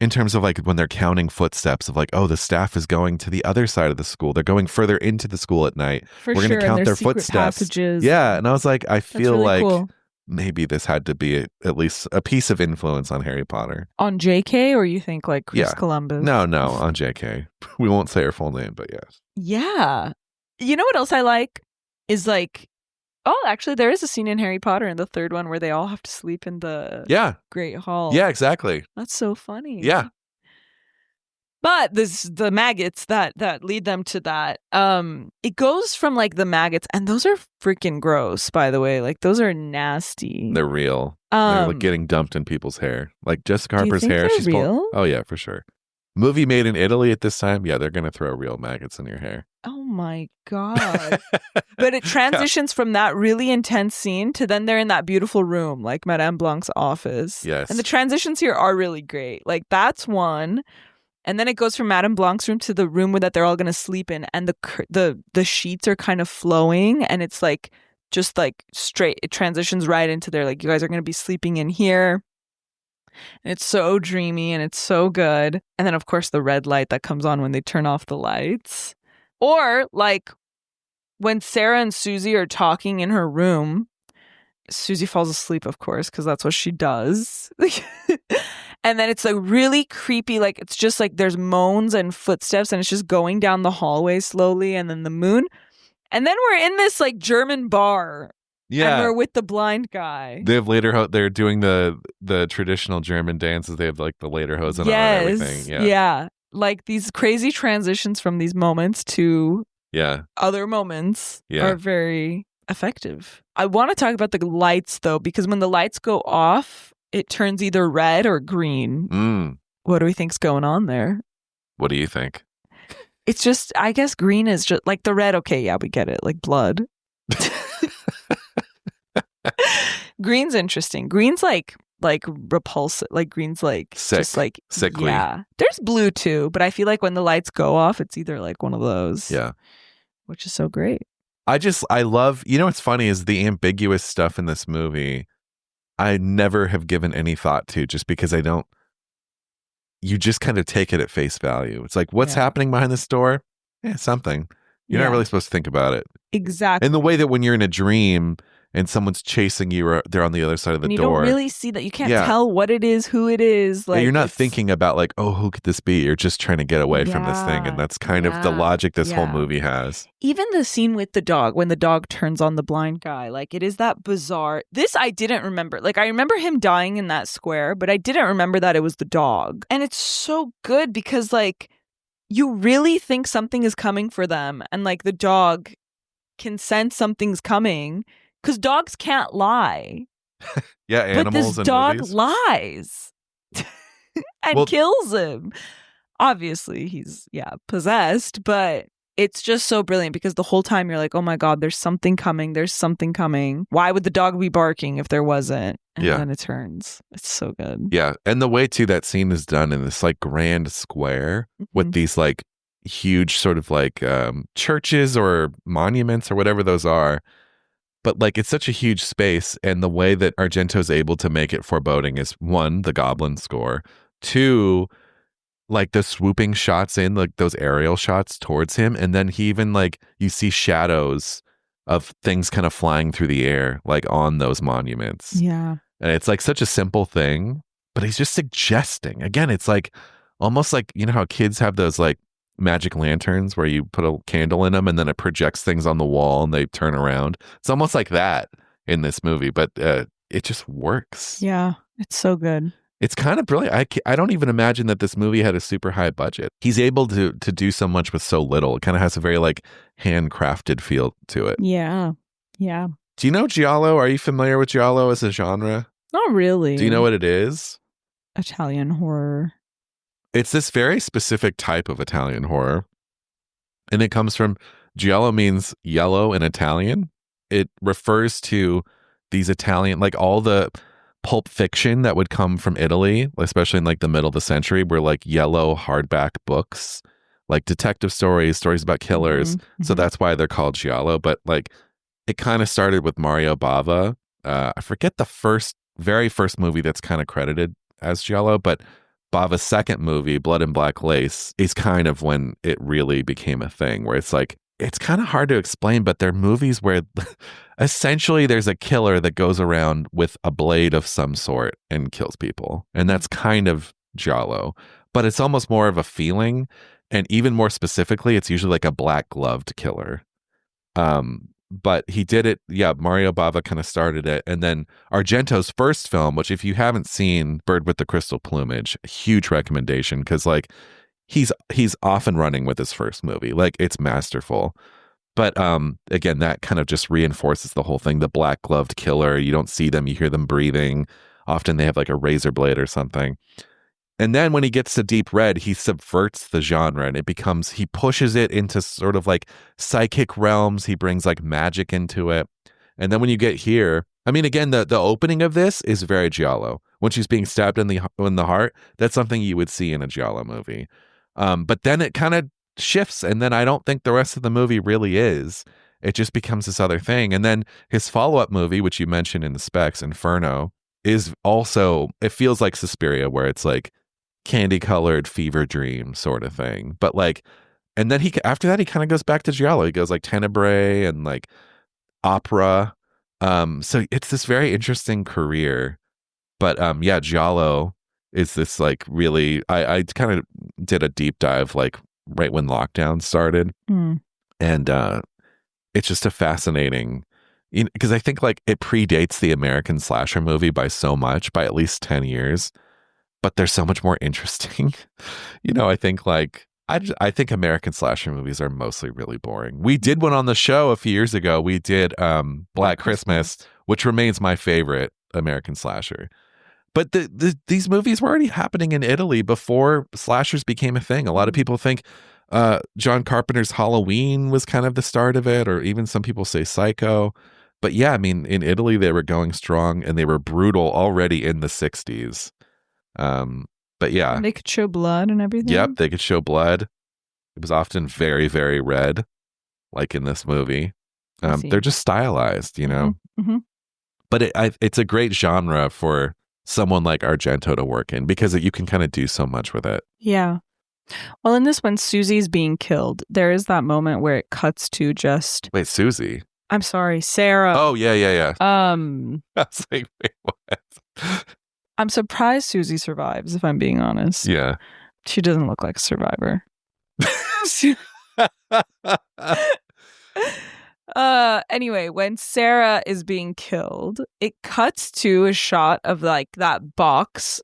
in terms of like when they're counting footsteps of like, oh, the staff is going to the other side of the school. They're going further into the school at night. We're going to count their footsteps. Passages. Yeah. And I was like, I feel really like cool. Maybe this had to be at least a piece of influence on Harry Potter. On JK, or you think like Chris Columbus? No, on JK. We won't say her full name, but yes. Yeah. You know what else I like is like, oh, actually, there is a scene in Harry Potter in the third one where they all have to sleep in the Great Hall. Yeah, exactly. That's so funny. Yeah. But the maggots that lead them to that, it goes from like the maggots, and those are freaking gross, by the way. Like, those are nasty. They're real. They're like getting dumped in people's hair. Like Jessica Harper's hair. She's real? Oh yeah, for sure. Movie made in Italy at this time. Yeah, they're gonna throw real maggots in your hair. Oh my God. But it transitions from that really intense scene to then they're in that beautiful room, like Madame Blanc's office. Yes. And the transitions here are really great. Like, that's one. And then it goes from Madame Blanc's room to the room that they're all going to sleep in. And the sheets are kind of flowing. And it's like, just like straight, it transitions right into there. Like, you guys are going to be sleeping in here. And it's so dreamy and it's so good. And then, of course, the red light that comes on when they turn off the lights. Or like when Sarah and Susie are talking in her room, Susie falls asleep, of course, because that's what she does. And then it's like really creepy. Like, it's just like there's moans and footsteps and it's just going down the hallway slowly. And then the moon. And then we're in this like German bar. Yeah. And we're with the blind guy. They have they're doing the traditional German dances. They have like the lederhosen on and everything. Yeah. Like these crazy transitions from these moments to other moments are very effective. I want to talk about the lights though, because when the lights go off, it turns either red or green. What do we think's going on there? What do you think? It's just, I guess green is just like the red. Okay, yeah, we get it. Like blood. Green's interesting. Green's like repulsive. Like green's like sick, just like sickly. Yeah. There's blue too, but I feel like when the lights go off, it's either like one of those. Yeah. Which is so great. I love, what's funny is the ambiguous stuff in this movie. I never have given any thought to, just because you just kind of take it at face value. It's like, what's happening behind this door? Yeah, something. You're not really supposed to think about it. Exactly. In the way that when you're in a dream and someone's chasing you, or they're on the other side of the and you door. You don't really see that. You can't tell what it is, who it is. Like, you're not thinking about like, oh, who could this be? You're just trying to get away from this thing. And that's kind of the logic this whole movie has. Even the scene with the dog, when the dog turns on the blind guy, like it is that bizarre. This I didn't remember. Like I remember him dying in that square, but I didn't remember that it was the dog. And it's so good because like you really think something is coming for them. And like the dog can sense something's coming. Because dogs can't lie. Yeah, animals but this and dog movies. lies and kills him. Obviously, he's, possessed, but it's just so brilliant because the whole time you're like, oh my God, there's something coming. There's something coming. Why would the dog be barking if there wasn't? And then it turns. It's so good. Yeah. And the way, too, that scene is done in this like grand square with these like huge sort of like churches or monuments or whatever those are. But like it's such a huge space, and the way that Argento's able to make it foreboding is one, the goblin score, two, like the swooping shots in, like those aerial shots towards him, and then he even like you see shadows of things kind of flying through the air, like on those monuments. Yeah, and it's like such a simple thing, but he's just suggesting. Again, it's like almost like how kids have those like magic lanterns where you put a candle in them and then it projects things on the wall and they turn around. It's almost like that in this movie, but it just works. Yeah, it's so good. It's kind of brilliant. I don't even imagine that this movie had a super high budget. He's able to do so much with so little. It kind of has a very like handcrafted feel to it. Yeah. Do you know giallo? Are you familiar with giallo as a genre? Not really. Do you know what it is? Italian horror. It's this very specific type of Italian horror. And it comes from, giallo means yellow in Italian. It refers to these Italian, like all the pulp fiction that would come from Italy, especially in like the middle of the century, were like yellow hardback books, like detective stories about killers. Mm-hmm. So that's why they're called giallo. But like it kind of started with Mario Bava. I forget the very first movie that's kind of credited as giallo, but Bava's second movie, Blood and Black Lace, is kind of when it really became a thing, where it's like, it's kind of hard to explain, but they're movies where essentially there's a killer that goes around with a blade of some sort and kills people. And that's kind of giallo, but it's almost more of a feeling. And even more specifically, it's usually like a black gloved killer. But he did it. Yeah, Mario Bava kind of started it. And then Argento's first film, which if you haven't seen, Bird with the Crystal Plumage, huge recommendation, because like he's off and running with his first movie. Like it's masterful. But again, that kind of just reinforces the whole thing. The black gloved killer, you don't see them, you hear them breathing. Often they have like a razor blade or something. And then when he gets to Deep Red, he subverts the genre and he pushes it into sort of like psychic realms. He brings like magic into it. And then when you get here, I mean, again, the opening of this is very giallo. When she's being stabbed in the heart, that's something you would see in a giallo movie. But then it kind of shifts. And then I don't think the rest of the movie really is. It just becomes this other thing. And then his follow-up movie, which you mentioned in the specs, Inferno, is also, it feels like Suspiria, where it's like candy colored fever dream sort of thing. But like, and then after that, he kind of goes back to giallo. He goes like Tenebrae and like opera. So it's this very interesting career. But yeah, giallo is this like really, I kind of did a deep dive like right when lockdown started. And it's just a fascinating, because I think like it predates the American slasher movie by so much, by at least 10 years. But they're so much more interesting. I think like I think American slasher movies are mostly really boring. We did one on the show a few years ago. We did Black Christmas, which remains my favorite American slasher. But these movies were already happening in Italy before slashers became a thing. A lot of people think John Carpenter's Halloween was kind of the start of it, or even some people say Psycho. But yeah, I mean, in Italy, they were going strong and they were brutal already in the 60s. But yeah. And they could show blood and everything. Yep, they could show blood. It was often very, very red, like in this movie. They're just stylized, you know? Mm-hmm. But it's a great genre for someone like Argento to work in because you can kind of do so much with it. Yeah. Well, in this one, Susie's being killed. There is that moment where it cuts to just... Wait, Susie? I'm sorry, Sarah. Oh, yeah. I was like, wait, what? I'm surprised Susie survives, if I'm being honest. Yeah. She doesn't look like a survivor. Anyway, when Sarah is being killed, it cuts to a shot of like that box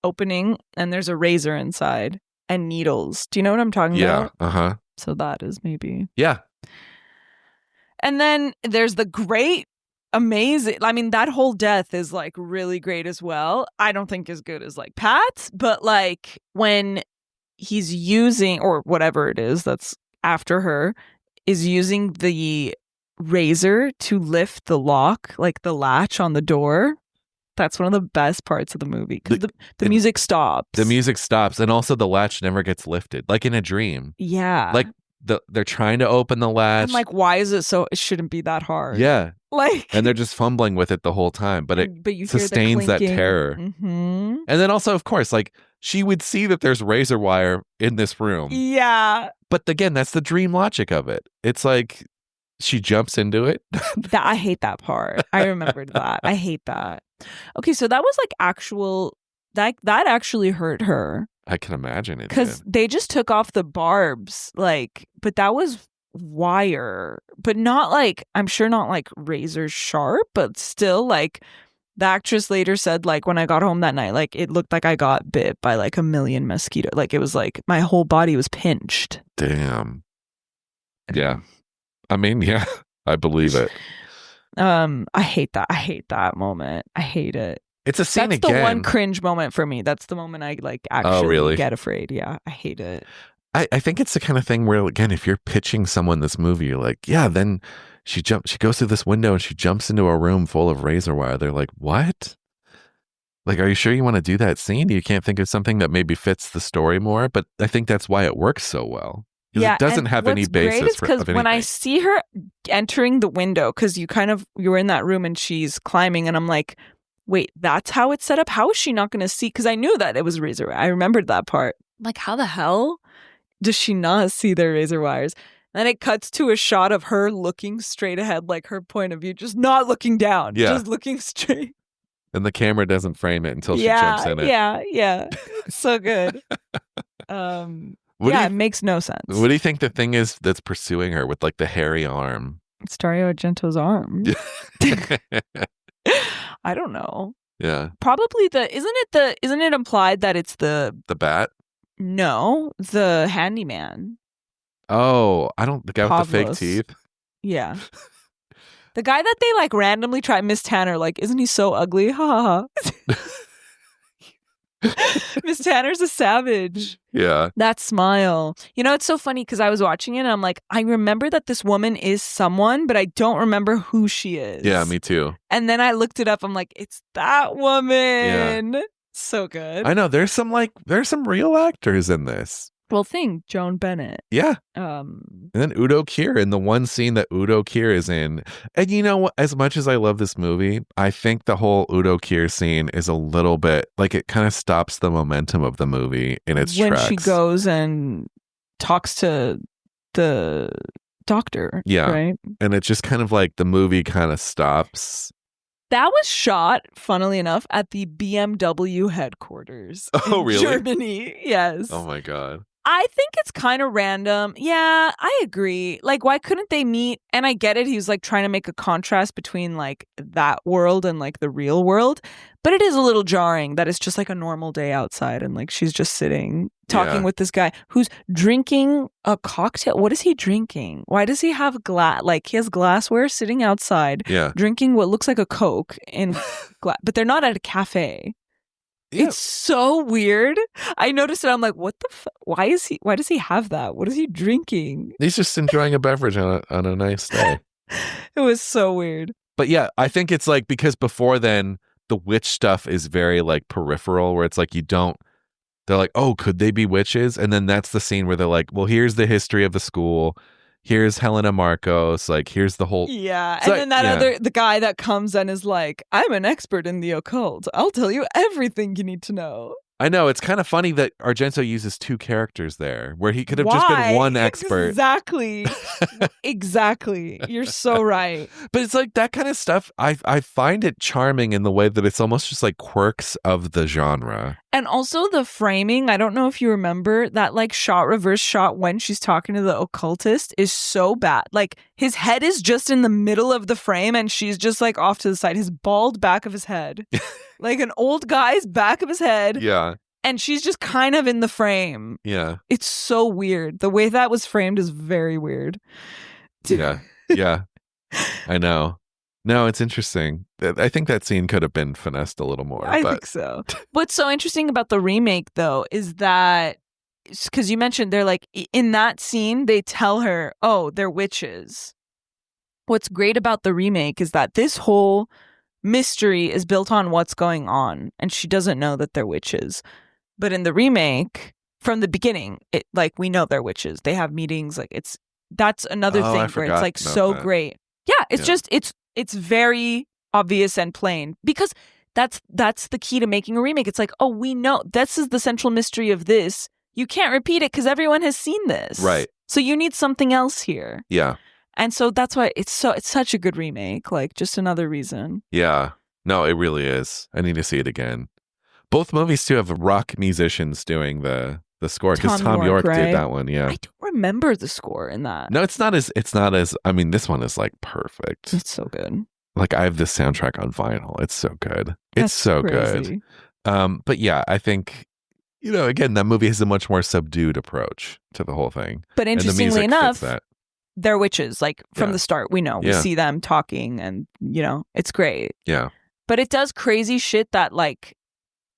opening and there's a razor inside and needles. Do you know what I'm talking about? Yeah. Uh-huh. So that is maybe. Yeah. And then there's the great, amazing. I mean, that whole death is like really great as well. I don't think as good as like Pat's, but like when he's using, or whatever it is that's after her, is using the razor to lift the lock, like the latch on the door. That's one of the best parts of the movie because the music stops. The music stops, and also the latch never gets lifted, like in a dream. Yeah. Like they're trying to open the latch. I'm like, why is it so? It shouldn't be that hard. Yeah. Like, and they're just fumbling with it the whole time, but you sustains that terror. Mm-hmm. And then also, of course, like she would see that there's razor wire in this room. Yeah. But again, that's the dream logic of it. It's like she jumps into it. I hate that part. I remembered that. I hate that. Okay, so that was like actual, that actually hurt her. I can imagine it. Because they just took off the barbs, like, but that was wire, but not like, I'm sure not like razor sharp, but still like the actress later said, like, when I got home that night, like it looked like I got bit by like a million mosquitoes. Like it was like my whole body was pinched. Damn. Yeah. I mean, yeah, I believe it. I hate that. I hate that moment. I hate it. It's a scene That's again. the one cringe moment for me. That's the moment I like actually really? get afraid. Yeah, I hate it. I think it's the kind of thing where, again, if you're pitching someone this movie, you're like, yeah, then she goes through this window and she jumps into a room full of razor wire. They're like, what? Like, are you sure you want to do that scene? You can't think of something that maybe fits the story more? But I think that's why it works so well. Yeah, it doesn't have any basis. What's great is because when I see her entering the window, because you're in that room and she's climbing, and I'm like, wait, that's how it's set up? How is she not going to see? Because I knew that it was razor wire. I remembered that part. Like, how the hell does she not see the razor wires? And then it cuts to a shot of her looking straight ahead, like her point of view, just not looking down, just looking straight. And the camera doesn't frame it until she jumps in it. Yeah. So good. It makes no sense. What do you think the thing is that's pursuing her with like the hairy arm? It's Dario Argento's arm. I don't know. Yeah. Probably isn't it implied that it's the bat? No, the handyman. Oh, the guy with the fake Pavlos. teeth? Yeah. The guy that they like randomly try, Miss Tanner, like, isn't he so ugly? Ha ha ha. Miss Tanner's a savage. Yeah. That smile. You know, it's so funny because I was watching it and I'm like, I remember that this woman is someone, but I don't remember who she is. Yeah, me too. And then I looked it up. I'm like, it's that woman. Yeah. So good. I know. There's some real actors in this. Well, Joan Bennett. Yeah. And then Udo Kier in the one scene that Udo Kier is in. And you know what? As much as I love this movie, I think the whole Udo Kier scene is a little bit like it kind of stops the momentum of the movie in its tracks. When she goes and talks to the doctor. Yeah. Right. And it's just kind of like the movie kind of stops. That was shot, funnily enough, at the BMW headquarters. Oh, in really? Germany. Yes. Oh my God. I think it's kind of random. Yeah, I agree. Like, why couldn't they meet? And I get it. He was like trying to make a contrast between like that world and like the real world. But it is a little jarring that it's just like a normal day outside and like she's just sitting talking with this guy who's drinking a cocktail. What is he drinking? Why does he have glass? Like he has glassware sitting outside drinking what looks like a Coke in glass. But they're not at a cafe. Yeah. It's so weird. I noticed it. I'm like, what the why does he have that? What is he drinking? He's just enjoying a beverage on a nice day. It was so weird. But yeah, I think it's like because before then the witch stuff is very like peripheral where it's like they're like, oh, could they be witches? And then that's the scene where they're like, well, here's the history of the school. Here's Helena Marcos. Like, here's the whole. Yeah. And then the guy that comes and is like, I'm an expert in the occult. I'll tell you everything you need to know. I know. It's kind of funny that Argento uses two characters there where he could have just been one expert. Exactly. Exactly. You're so right. But it's like that kind of stuff. I find it charming in the way that it's almost just like quirks of the genre. And also the framing, I don't know if you remember that like reverse shot when she's talking to the occultist is so bad. Like his head is just in the middle of the frame and she's just like off to the side, his bald back of his head. Like an old guy's back of his head. Yeah. And she's just kind of in the frame. Yeah. It's so weird. The way that was framed is very weird. Yeah. Yeah. I know. No, it's interesting. I think that scene could have been finessed a little more. I think so. What's so interesting about the remake, though, is that, because you mentioned they're like, in that scene, they tell her, oh, they're witches. What's great about the remake is that this whole mystery is built on what's going on, and she doesn't know that they're witches. But in the remake, from the beginning, we know they're witches. They have meetings. Like that's another thing where it's like so great. Yeah, it's just it's very obvious and plain because that's the key to making a remake. It's like, oh, we know this is the central mystery of this. You can't repeat it because everyone has seen this, right? So you need something else here. Yeah. And so that's why it's such a good remake. Like just another reason. Yeah. No, it really is. I need to see it again. Both movies too have rock musicians doing the score because Tom York right? did that one. Yeah. I don't remember the score in that. No, it's not as I mean, this one is like perfect. It's so good. Like I have this soundtrack on vinyl. It's so good. It's so crazy. Good. But yeah, I think, again, that movie has a much more subdued approach to the whole thing. But interestingly enough, they're witches. Like from the start, we know. We see them talking and, it's great. Yeah. But it does crazy shit that like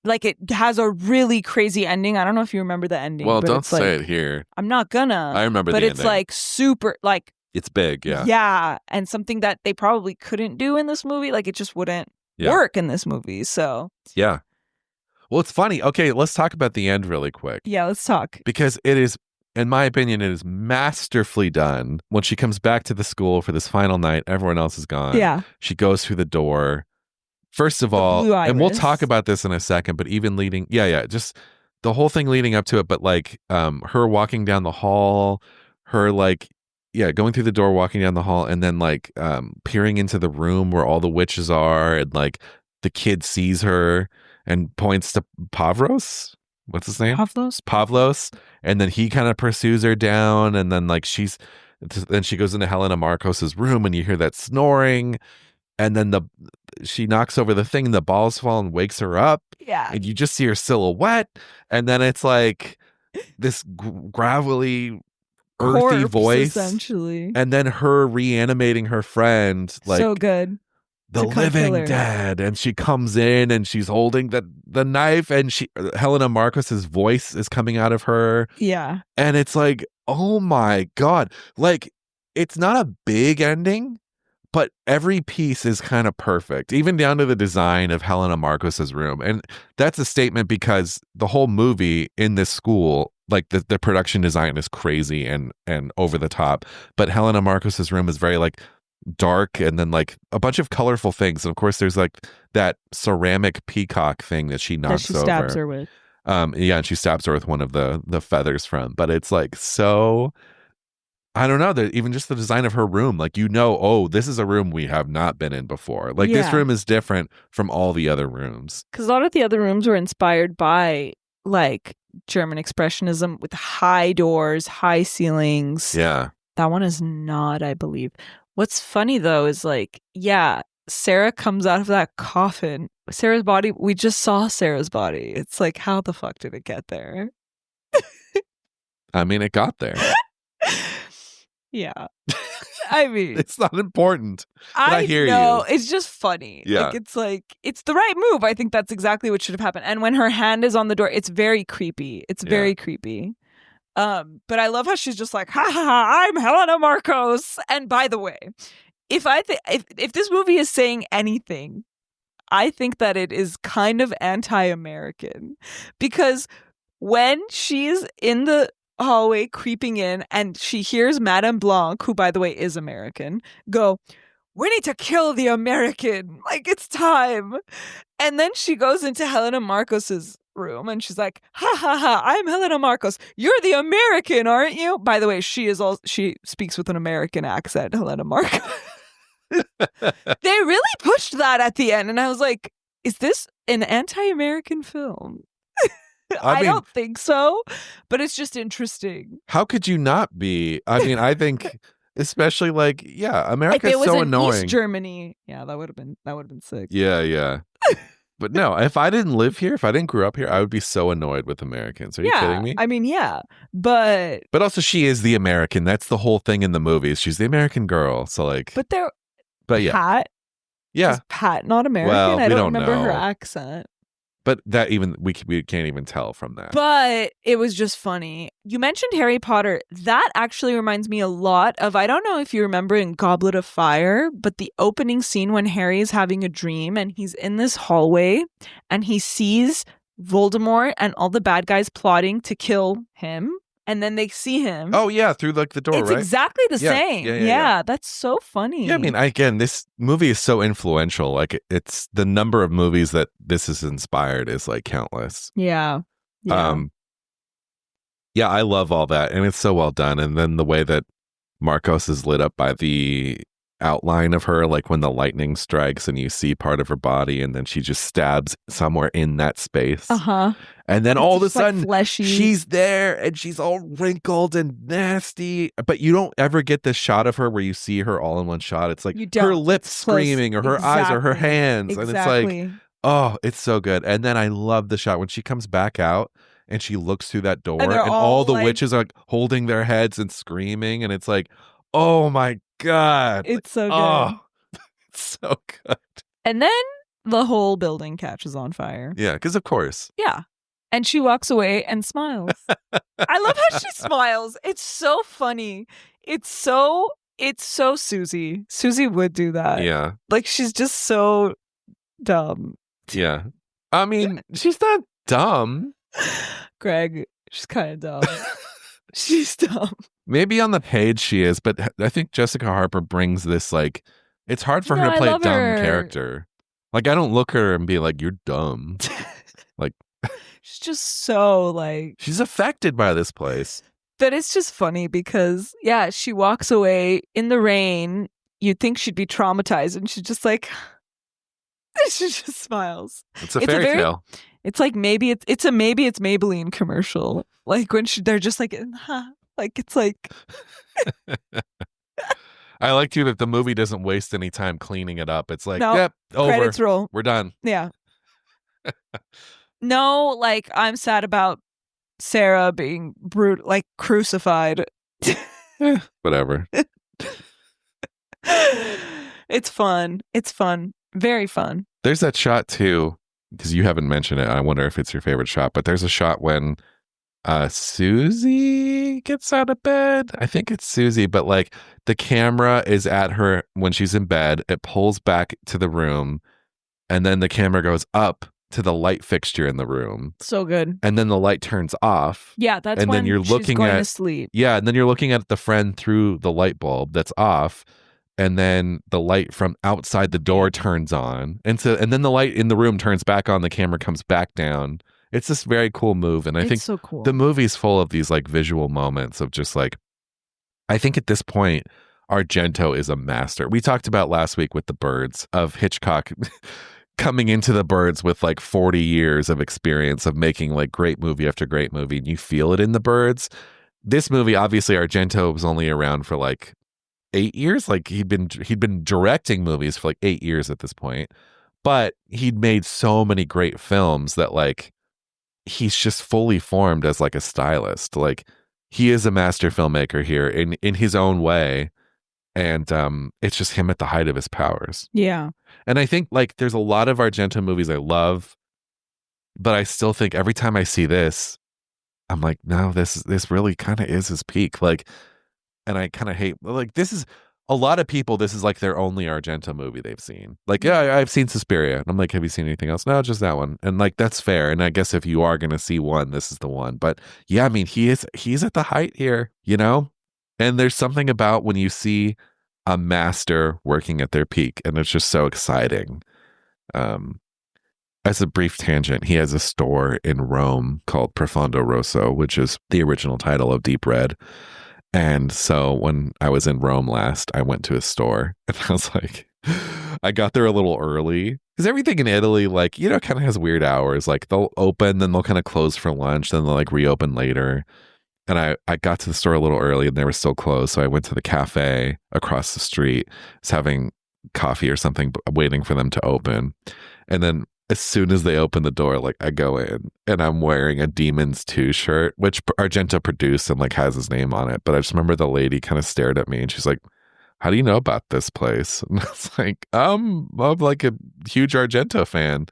it has a really crazy ending. I don't know if you remember the ending. Well, don't say it here. I'm not gonna. I remember the ending. But it's like super, like. It's big, yeah. Yeah. And something that they probably couldn't do in this movie. Like it just wouldn't work in this movie. So. Yeah. Well, it's funny. Okay, let's talk about the end really quick. Yeah, let's talk. Because it is, in my opinion, it is masterfully done. When she comes back to the school for this final night, everyone else is gone. Yeah. She goes through the door. First of all, and we'll talk about this in a second, but even just the whole thing leading up to it, but like her walking down the hall, her like, going through the door, walking down the hall, and then like peering into the room where all the witches are, and like the kid sees her and points to Pavlos. What's his name? Pavlos. And then he kind of pursues her down, and then like she goes into Helena Marcos's room, and you hear that snoring. And then she knocks over the thing and the balls fall and wakes her up. Yeah. And you just see her silhouette. And then it's like this gravelly, earthy voice. Essentially. And then her reanimating her friend. Like, so good. The living dead. And she comes in and she's holding the knife. And Helena Marcos's voice is coming out of her. Yeah. And it's like, oh my God. Like, it's not a big ending. But every piece is kind of perfect, even down to the design of Helena Marcos's room. And that's a statement because the whole movie in this school, like the production design is crazy and over the top. But Helena Marcos's room is very like dark and then like a bunch of colorful things. And of course, there's like that ceramic peacock thing that she knocks over. Stabs her with. And she stabs her with one of the feathers from. But it's like so... I don't know, even just the design of her room, like, oh, this is a room we have not been in before. Like, this room is different from all the other rooms. Because a lot of the other rooms were inspired by like German expressionism with high doors, high ceilings. Yeah. That one is not, I believe. What's funny though is like, yeah, Sarah comes out of that coffin. Sarah's body, we just saw Sarah's body. It's like, how the fuck did it get there? I mean, it got there. Yeah. I mean, It's not important. But I hear know, you. it's just funny. Yeah. Like, it's the right move. I think that's exactly what should have happened. And when her hand is on the door, it's very creepy. It's very creepy. But I love how she's just like, ha ha ha, I'm Helena Marcos. And by the way, if this movie is saying anything, I think that it is kind of anti-American, because when she's in the hallway creeping in and she hears Madame Blanc, who by the way is American, go, we need to kill the American, like it's time. And then she goes into Helena Marcos's room and she's like, ha ha ha, I'm Helena Marcos, you're the American, aren't you? By the way, she speaks with an American accent, Helena Marcos. They really pushed that at the end, and I was like, is this an anti-American film? I don't think so, but it's just interesting. How could you not be? I mean, I think especially like, yeah, America if it is was so in annoying. East Germany, yeah, that would have been sick. Yeah. But no, if I didn't live here, if I didn't grow up here, I would be so annoyed with Americans. Are you kidding me? I mean, yeah, but also she is the American. That's the whole thing in the movies. She's the American girl. So like, but yeah, Pat, yeah, is Pat not American? Well, I we don't don't remember her know. accent. But that even we can't even tell from that. But it was just funny. You mentioned Harry Potter. That actually reminds me a lot of, I don't know if you remember in Goblet of Fire, but the opening scene when Harry is having a dream and he's in this hallway and he sees Voldemort and all the bad guys plotting to kill him. And then they see him. Oh yeah, through like the door, it's right? exactly the same. Yeah, that's so funny. Yeah, I mean, again, this movie is so influential. Like, it's the number of movies that this is inspired is like countless. Yeah. Yeah, I love all that, and it's so well done. And then the way that Marcos is lit up by the outline of her, like when the lightning strikes and you see part of her body, and then she just stabs somewhere in that space. And then all of a sudden, she's there and she's all wrinkled and nasty, but you don't ever get this shot of her where you see her all in one shot. It's like her lips screaming or her eyes or her hands. And it's like, oh, it's so good. And then I love the shot when she comes back out and she looks through that door and all the witches are like holding their heads and screaming. And it's like, oh my God. It's so good. Oh, it's so good. And then the whole building catches on fire. Yeah, because of course. Yeah. And she walks away and smiles. I love how she smiles. It's so funny. It's so Susie. Susie would do that. Yeah. Like, she's just so dumb. Yeah. I mean, she's not dumb. Greg, she's kind of dumb. She's dumb. Maybe on the page she is, but I think Jessica Harper brings this, like, it's hard for her to play a dumb character. Like, I don't look at her and be like, you're dumb. Like, she's just so like, she's affected by this place. But it's just funny because, yeah, she walks away in the rain. You'd think she'd be traumatized, and she's just like, she just smiles. It's a fairy tale. It's like maybe it's Maybelline commercial. Like when they're just like, like it's like. I like too that the movie doesn't waste any time cleaning it up. It's like, no, yep, over. Credits roll. We're done. Yeah. No, like I'm sad about Sarah being like crucified. Whatever. It's fun. It's fun. Very fun. There's that shot too, because you haven't mentioned it. I wonder if it's your favorite shot, but there's a shot when Susie gets out of bed. I think it's Susie, but like the camera is at her when she's in bed. It pulls back to the room, and then the camera goes up to the light fixture in the room. So good. And then the light turns off. Yeah, that's and when then you're looking she's going at to sleep. Yeah, and then you're looking at the friend through the light bulb that's off, and then the light from outside the door turns on, and then the light in the room turns back on. The camera comes back down. It's this very cool move, and I think so cool. The movie's full of these like visual moments of just like, I think at this point, Argento is a master. We talked about last week with the birds of Hitchcock coming into the Birds with like 40 years of experience of making like great movie after great movie, and you feel it in the Birds. This movie, obviously, Argento was only around for like 8 years. Like he'd been directing movies for like 8 years at this point, but he'd made so many great films that like he's just fully formed as like a stylist. Like he is a master filmmaker here in his own way. And it's just him at the height of his powers. Yeah. And I think like there's a lot of Argento movies I love, but I still think every time I see this, I'm like, no, this really kind of is his peak. Like, and I kind of hate like this is a lot of people. This is like their only Argento movie they've seen. Like, yeah, I've seen Suspiria. And I'm like, have you seen anything else? No, just that one. And like that's fair. And I guess if you are gonna see one, this is the one. But yeah, I mean, he's at the height here, you know. And there's something about when you see a master working at their peak, and it's just so exciting. As a brief tangent, he has a store in Rome called Profondo Rosso, which is the original title of Deep Red. And so when I was in Rome last, I went to his store, and I was like, I got there a little early because everything in Italy, like, you know, kind of has weird hours. Like they'll open, then they'll kind of close for lunch, then they'll like reopen later. And I got to the store a little early and they were still closed. So I went to the cafe across the street, was having coffee or something, waiting for them to open. And then as soon as they open the door, like I go in and I'm wearing a Demons 2 shirt, which Argento produced and like has his name on it. But I just remember the lady kind of stared at me and she's like, how do you know about this place? And I was like, I'm like a huge Argento fan.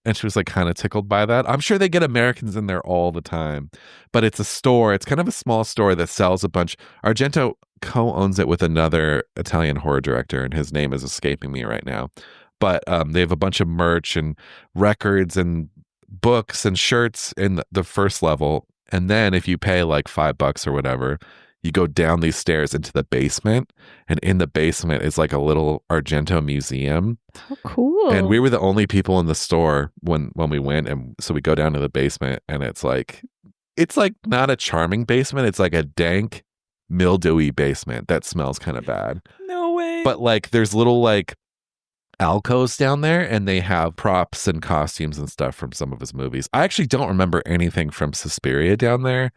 And she was like kind of tickled by that. I'm sure they get Americans in there all the time, but it's a store. It's kind of a small store that sells a bunch. Argento co-owns it with another Italian horror director, and his name is escaping me right now. But they have a bunch of merch and records and books and shirts in the first level. And then if you pay like $5 or whatever, you go down these stairs into the basement, and in the basement is like a little Argento museum. How cool. And we were the only people in the store when we went. And so we go down to the basement, and it's like not a charming basement. It's like a dank, mildewy basement that smells kind of bad. No way. But like there's little like alcoves down there, and they have props and costumes and stuff from some of his movies. I actually don't remember anything from Suspiria down there.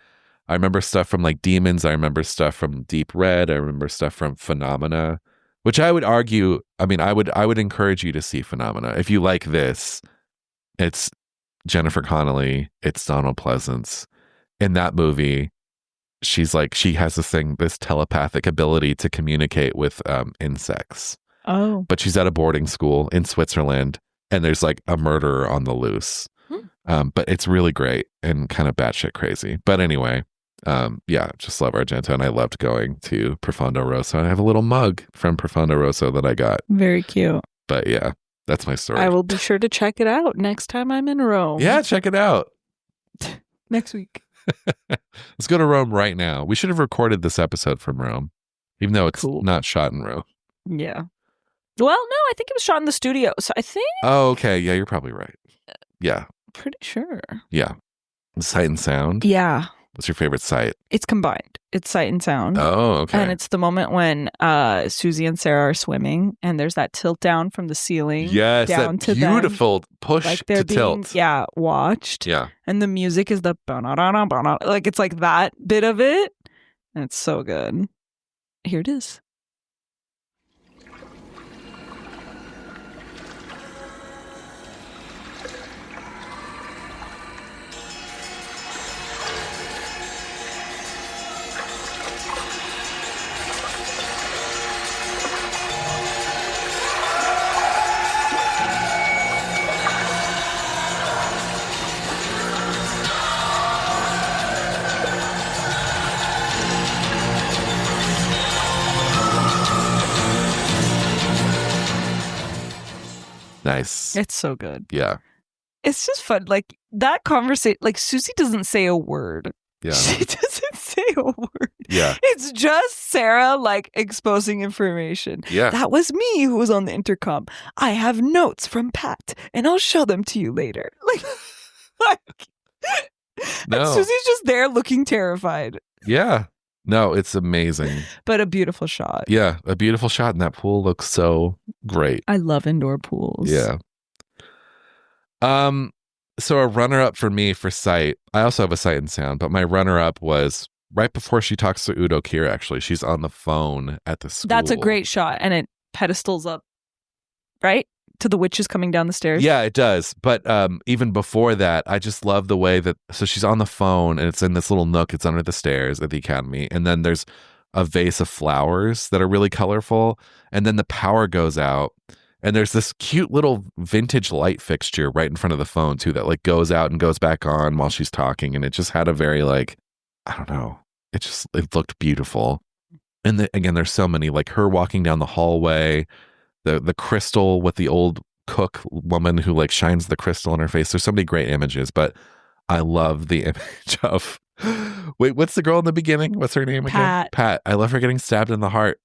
I remember stuff from like Demons. I remember stuff from Deep Red. I remember stuff from Phenomena, which I would argue, I mean, I would encourage you to see Phenomena. If you like this, it's Jennifer Connelly, it's Donald Pleasance. In that movie, she's like, she has this telepathic ability to communicate with insects. Oh. But she's at a boarding school in Switzerland, and there's like a murderer on the loose. But it's really great and kind of batshit crazy. But anyway, yeah, just love Argento, and I loved going to Profondo Rosso. I have a little mug from Profondo Rosso that I got. Very cute. But yeah, that's my story. I will be sure to check it out next time I'm in Rome. Yeah, check it out. Next week. Let's go to Rome right now. We should have recorded this episode from Rome, even though it's not shot in Rome. Yeah. Well, no, I think it was shot in the studio. So I think. Oh, okay. Yeah, you're probably right. Yeah. Pretty sure. Yeah. Sight and sound? Yeah. What's your favorite sight? It's combined. It's sight and sound. Oh, okay. And it's the moment when Susie and Sarah are swimming, and there's that tilt down from the ceiling. Yes, down that to beautiful them, push like they're to tilt. Yeah, watched. Yeah. And the music is the like it's like that bit of it. And it's so good. Here it is. Nice. It's so good. Yeah. It's just fun. Like that conversation, like Susie doesn't say a word. Yeah. She doesn't say a word. Yeah. It's just Sarah like exposing information. Yeah. That was me who was on the intercom. I have notes from Pat and I'll show them to you later. Like No. And Susie's just there looking terrified. Yeah. No, it's amazing. But a beautiful shot. Yeah, a beautiful shot, and that pool looks so great. I love indoor pools. Yeah. So a runner-up for me for sight. I also have a sight and sound, but my runner-up was right before she talks to Udo Kier. Actually, she's on the phone at the school. That's a great shot, and it pedestals up, right, to the witches coming down the stairs. Yeah, it does. But even before that, I just love the way that. So she's on the phone, and it's in this little nook. It's under the stairs at the academy, and then there's a vase of flowers that are really colorful, and then the power goes out. And there's this cute little vintage light fixture right in front of the phone too that like goes out and goes back on while she's talking. And it just had a very like, I don't know, it looked beautiful. And again, there's so many, like her walking down the hallway, the crystal with the old cook woman who like shines the crystal in her face. There's so many great images, but I love the image of, wait, what's the girl in the beginning? What's her name again? Pat. I love her getting stabbed in the heart.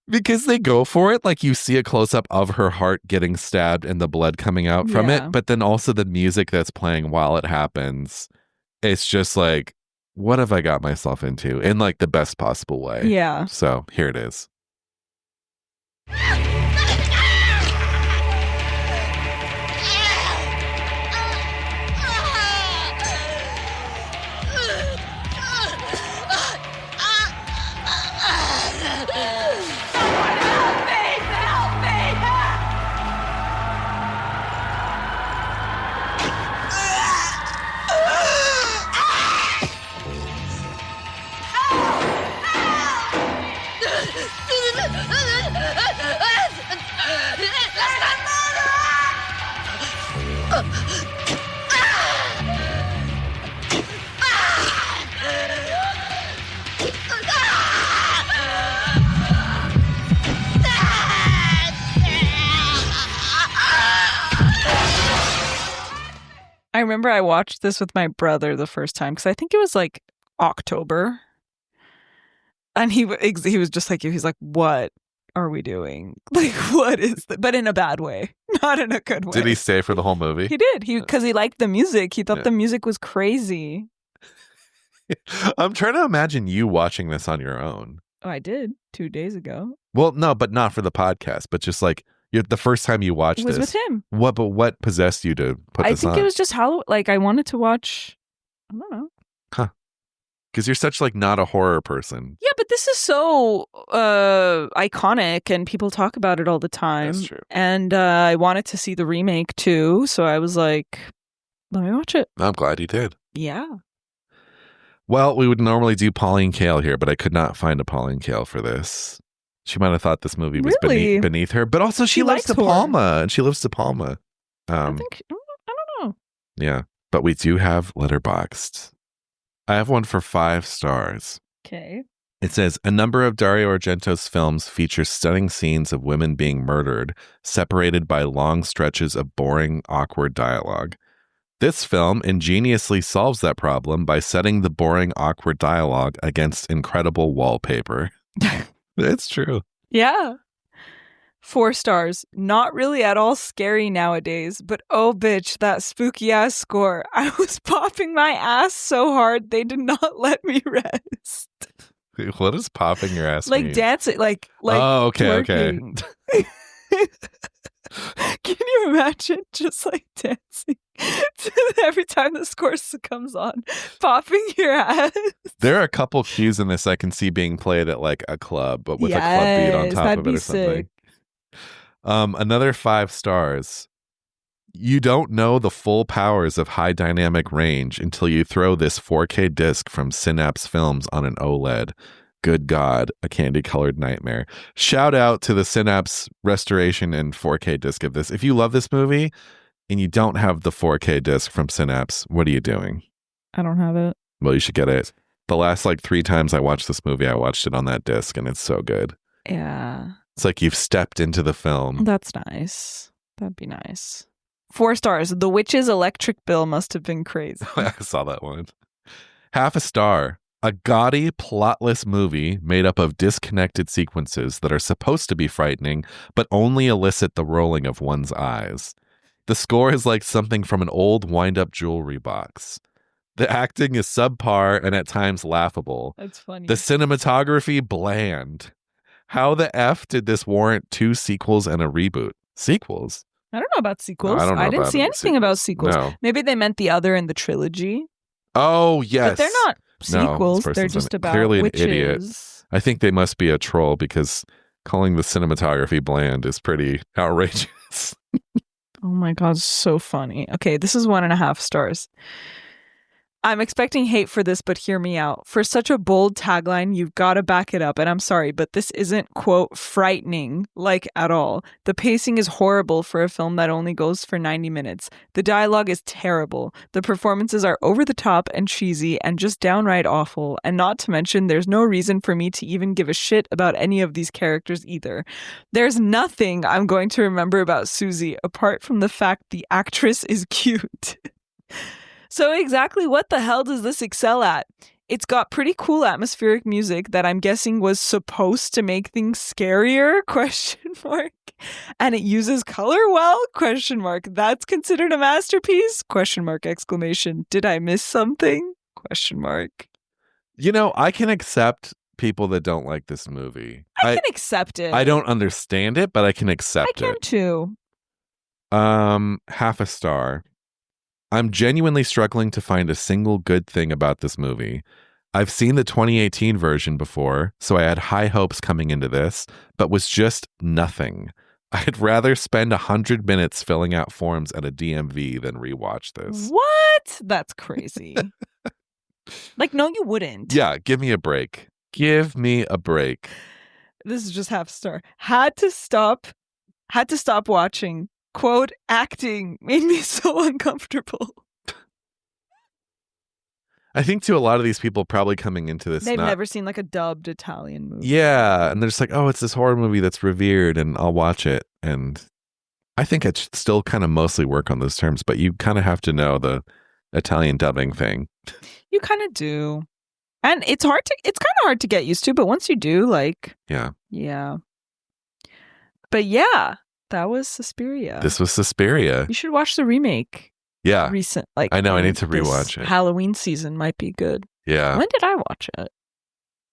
Because they go for it, like you see a close-up of her heart getting stabbed and the blood coming out from it, but then also the music that's playing while it happens, it's just like, what have I got myself into in like the best possible way? Yeah. So here it is. I remember I watched this with my brother the first time because I think it was like October. And he was just like you. He's like, what are we doing? Like, what is that? But in a bad way, not in a good way. Did he stay for the whole movie? He did. Because he liked the music. He thought the music was crazy. I'm trying to imagine you watching this on your own. Oh, I did 2 days ago. Well, no, but not for the podcast, but just like the first time you watched this. It was with him. What possessed you to put this on? I think it was just how, like, I wanted to watch, I don't know. Huh. Because you're such like not a horror person. Yeah, but this is so iconic and people talk about it all the time. That's true. And I wanted to see the remake too. So I was like, let me watch it. I'm glad you did. Yeah. Well, we would normally do Pauline Kael here, but I could not find a Pauline Kael for this. She might have thought this movie was really? beneath her, but also she lives to Palma, and she lives to Palma. I don't know. Yeah, but we do have Letterboxd. I have one for 5 stars. Okay. It says, a number of Dario Argento's films feature stunning scenes of women being murdered, separated by long stretches of boring, awkward dialogue. This film ingeniously solves that problem by setting the boring, awkward dialogue against incredible wallpaper. It's true. Yeah. 4 stars. Not really at all scary nowadays, but oh bitch, that spooky ass score. I was popping my ass so hard they did not let me rest. What does popping your ass like mean? Dancing, like oh, okay, twerking. okay. Can you imagine just like dancing every time the score comes on, popping your ass? There are a couple cues in this I can see being played at like a club, but with a club beat on top of it or something. Another 5 stars. You don't know the full powers of high dynamic range until you throw this 4K disc from Synapse Films on an OLED. Good God, a candy-colored nightmare. Shout out to the Synapse restoration and 4K disc of this. If you love this movie and you don't have the 4K disc from Synapse, what are you doing? I don't have it. Well, you should get it. The last like 3 times I watched this movie, I watched it on that disc, and it's so good. Yeah. It's like you've stepped into the film. That's nice. That'd be nice. 4 stars. The witch's electric bill must have been crazy. I saw that one. Half a star. A gaudy, plotless movie made up of disconnected sequences that are supposed to be frightening, but only elicit the rolling of one's eyes. The score is like something from an old wind-up jewelry box. The acting is subpar and at times laughable. That's funny. The cinematography bland. How the F did this warrant 2 sequels and a reboot? Sequels? I don't know about sequels. I don't know didn't about see anything about sequels. No. Maybe they meant the other in the trilogy. Oh, yes. But they're not sequels. No, they're just about clearly witches. an idiot. I think they must be a troll because calling the cinematography bland is pretty outrageous. Oh my God, so funny. Okay, this is 1.5 stars. I'm expecting hate for this, but hear me out. For such a bold tagline, you've got to back it up. And I'm sorry, but this isn't, quote, frightening, like at all. The pacing is horrible for a film that only goes for 90 minutes. The dialogue is terrible. The performances are over the top and cheesy and just downright awful. And not to mention, there's no reason for me to even give a shit about any of these characters either. There's nothing I'm going to remember about Susie apart from the fact the actress is cute. So exactly what the hell does this excel at? It's got pretty cool atmospheric music that I'm guessing was supposed to make things scarier, ? And it uses color well, ? That's considered a masterpiece, ? Did I miss something? ? You know, I can accept people that don't like this movie. I can accept it. I don't understand it, but I can accept I can too. 0.5 star. I'm genuinely struggling to find a single good thing about this movie. I've seen the 2018 version before, so I had high hopes coming into this, but was just nothing. I'd rather spend 100 minutes filling out forms at a DMV than rewatch this. What? That's crazy. Like, no, you wouldn't. Yeah, give me a break. Give me a break. This is just 0.5 star. Had to stop watching. Quote, acting made me so uncomfortable. I think to a lot of these people probably coming into this, they've never seen like a dubbed Italian movie. Yeah, and they're just like, oh, it's this horror movie that's revered and I'll watch it. And I think it should still kind of mostly work on those terms, but you kind of have to know the Italian dubbing thing. You kind of do. And it's kind of hard to get used to, but once you do, like, yeah. But yeah, that was Suspiria. This was Suspiria. You should watch the remake. Yeah. Recent, like, I know, I need to rewatch it. Halloween season might be good. Yeah. When did I watch it?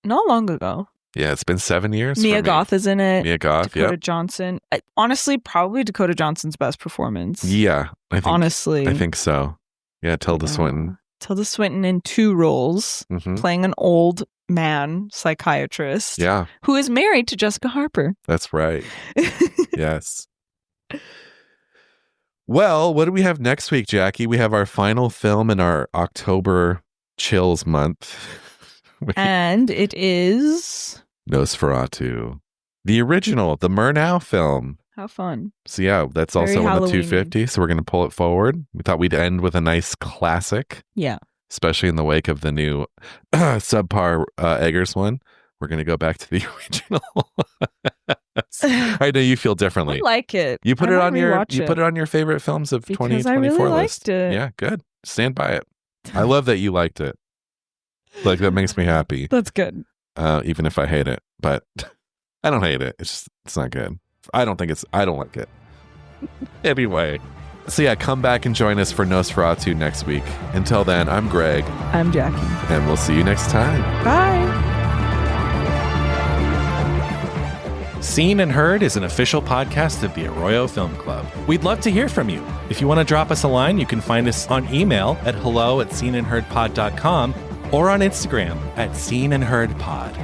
Not long ago. Yeah, it's been 7 years. Mia Goth is in it. Mia Goth, Dakota Johnson. Honestly, probably Dakota Johnson's best performance. Yeah, I think so. Yeah, Tilda Swinton. Tilda Swinton in 2 roles, playing an old man psychiatrist. Yeah. Who is married to Jessica Harper. That's right. Yes. Well, what do we have next week, Jackie? We have our final film in our October chills month. And it is Nosferatu. The original, the Murnau film. How fun. So yeah, that's Very also in the Halloween-y. 250. So we're going to pull it forward. We thought we'd end with a nice classic. Yeah. Especially in the wake of the new subpar Eggers one. We're going to go back to the original. I know you feel differently. I like it. You put I it might on your rewatch you it. put it on your favorite films of Because 2024 I really list. liked it. Yeah, good. Stand by it. I love that you liked it. Like, that makes me happy. That's good. Even if I hate it, but I don't hate it. It's not good. I don't like it. Anyway. So yeah, come back and join us for Nosferatu next week. Until then, I'm Greg. I'm Jackie. And we'll see you next time. Bye. Seen and Heard is an official podcast of the Arroyo Film Club. We'd love to hear from you. If you want to drop us a line, you can find us on email at hello@seenandheardpod.com or on Instagram @seenandheardpod.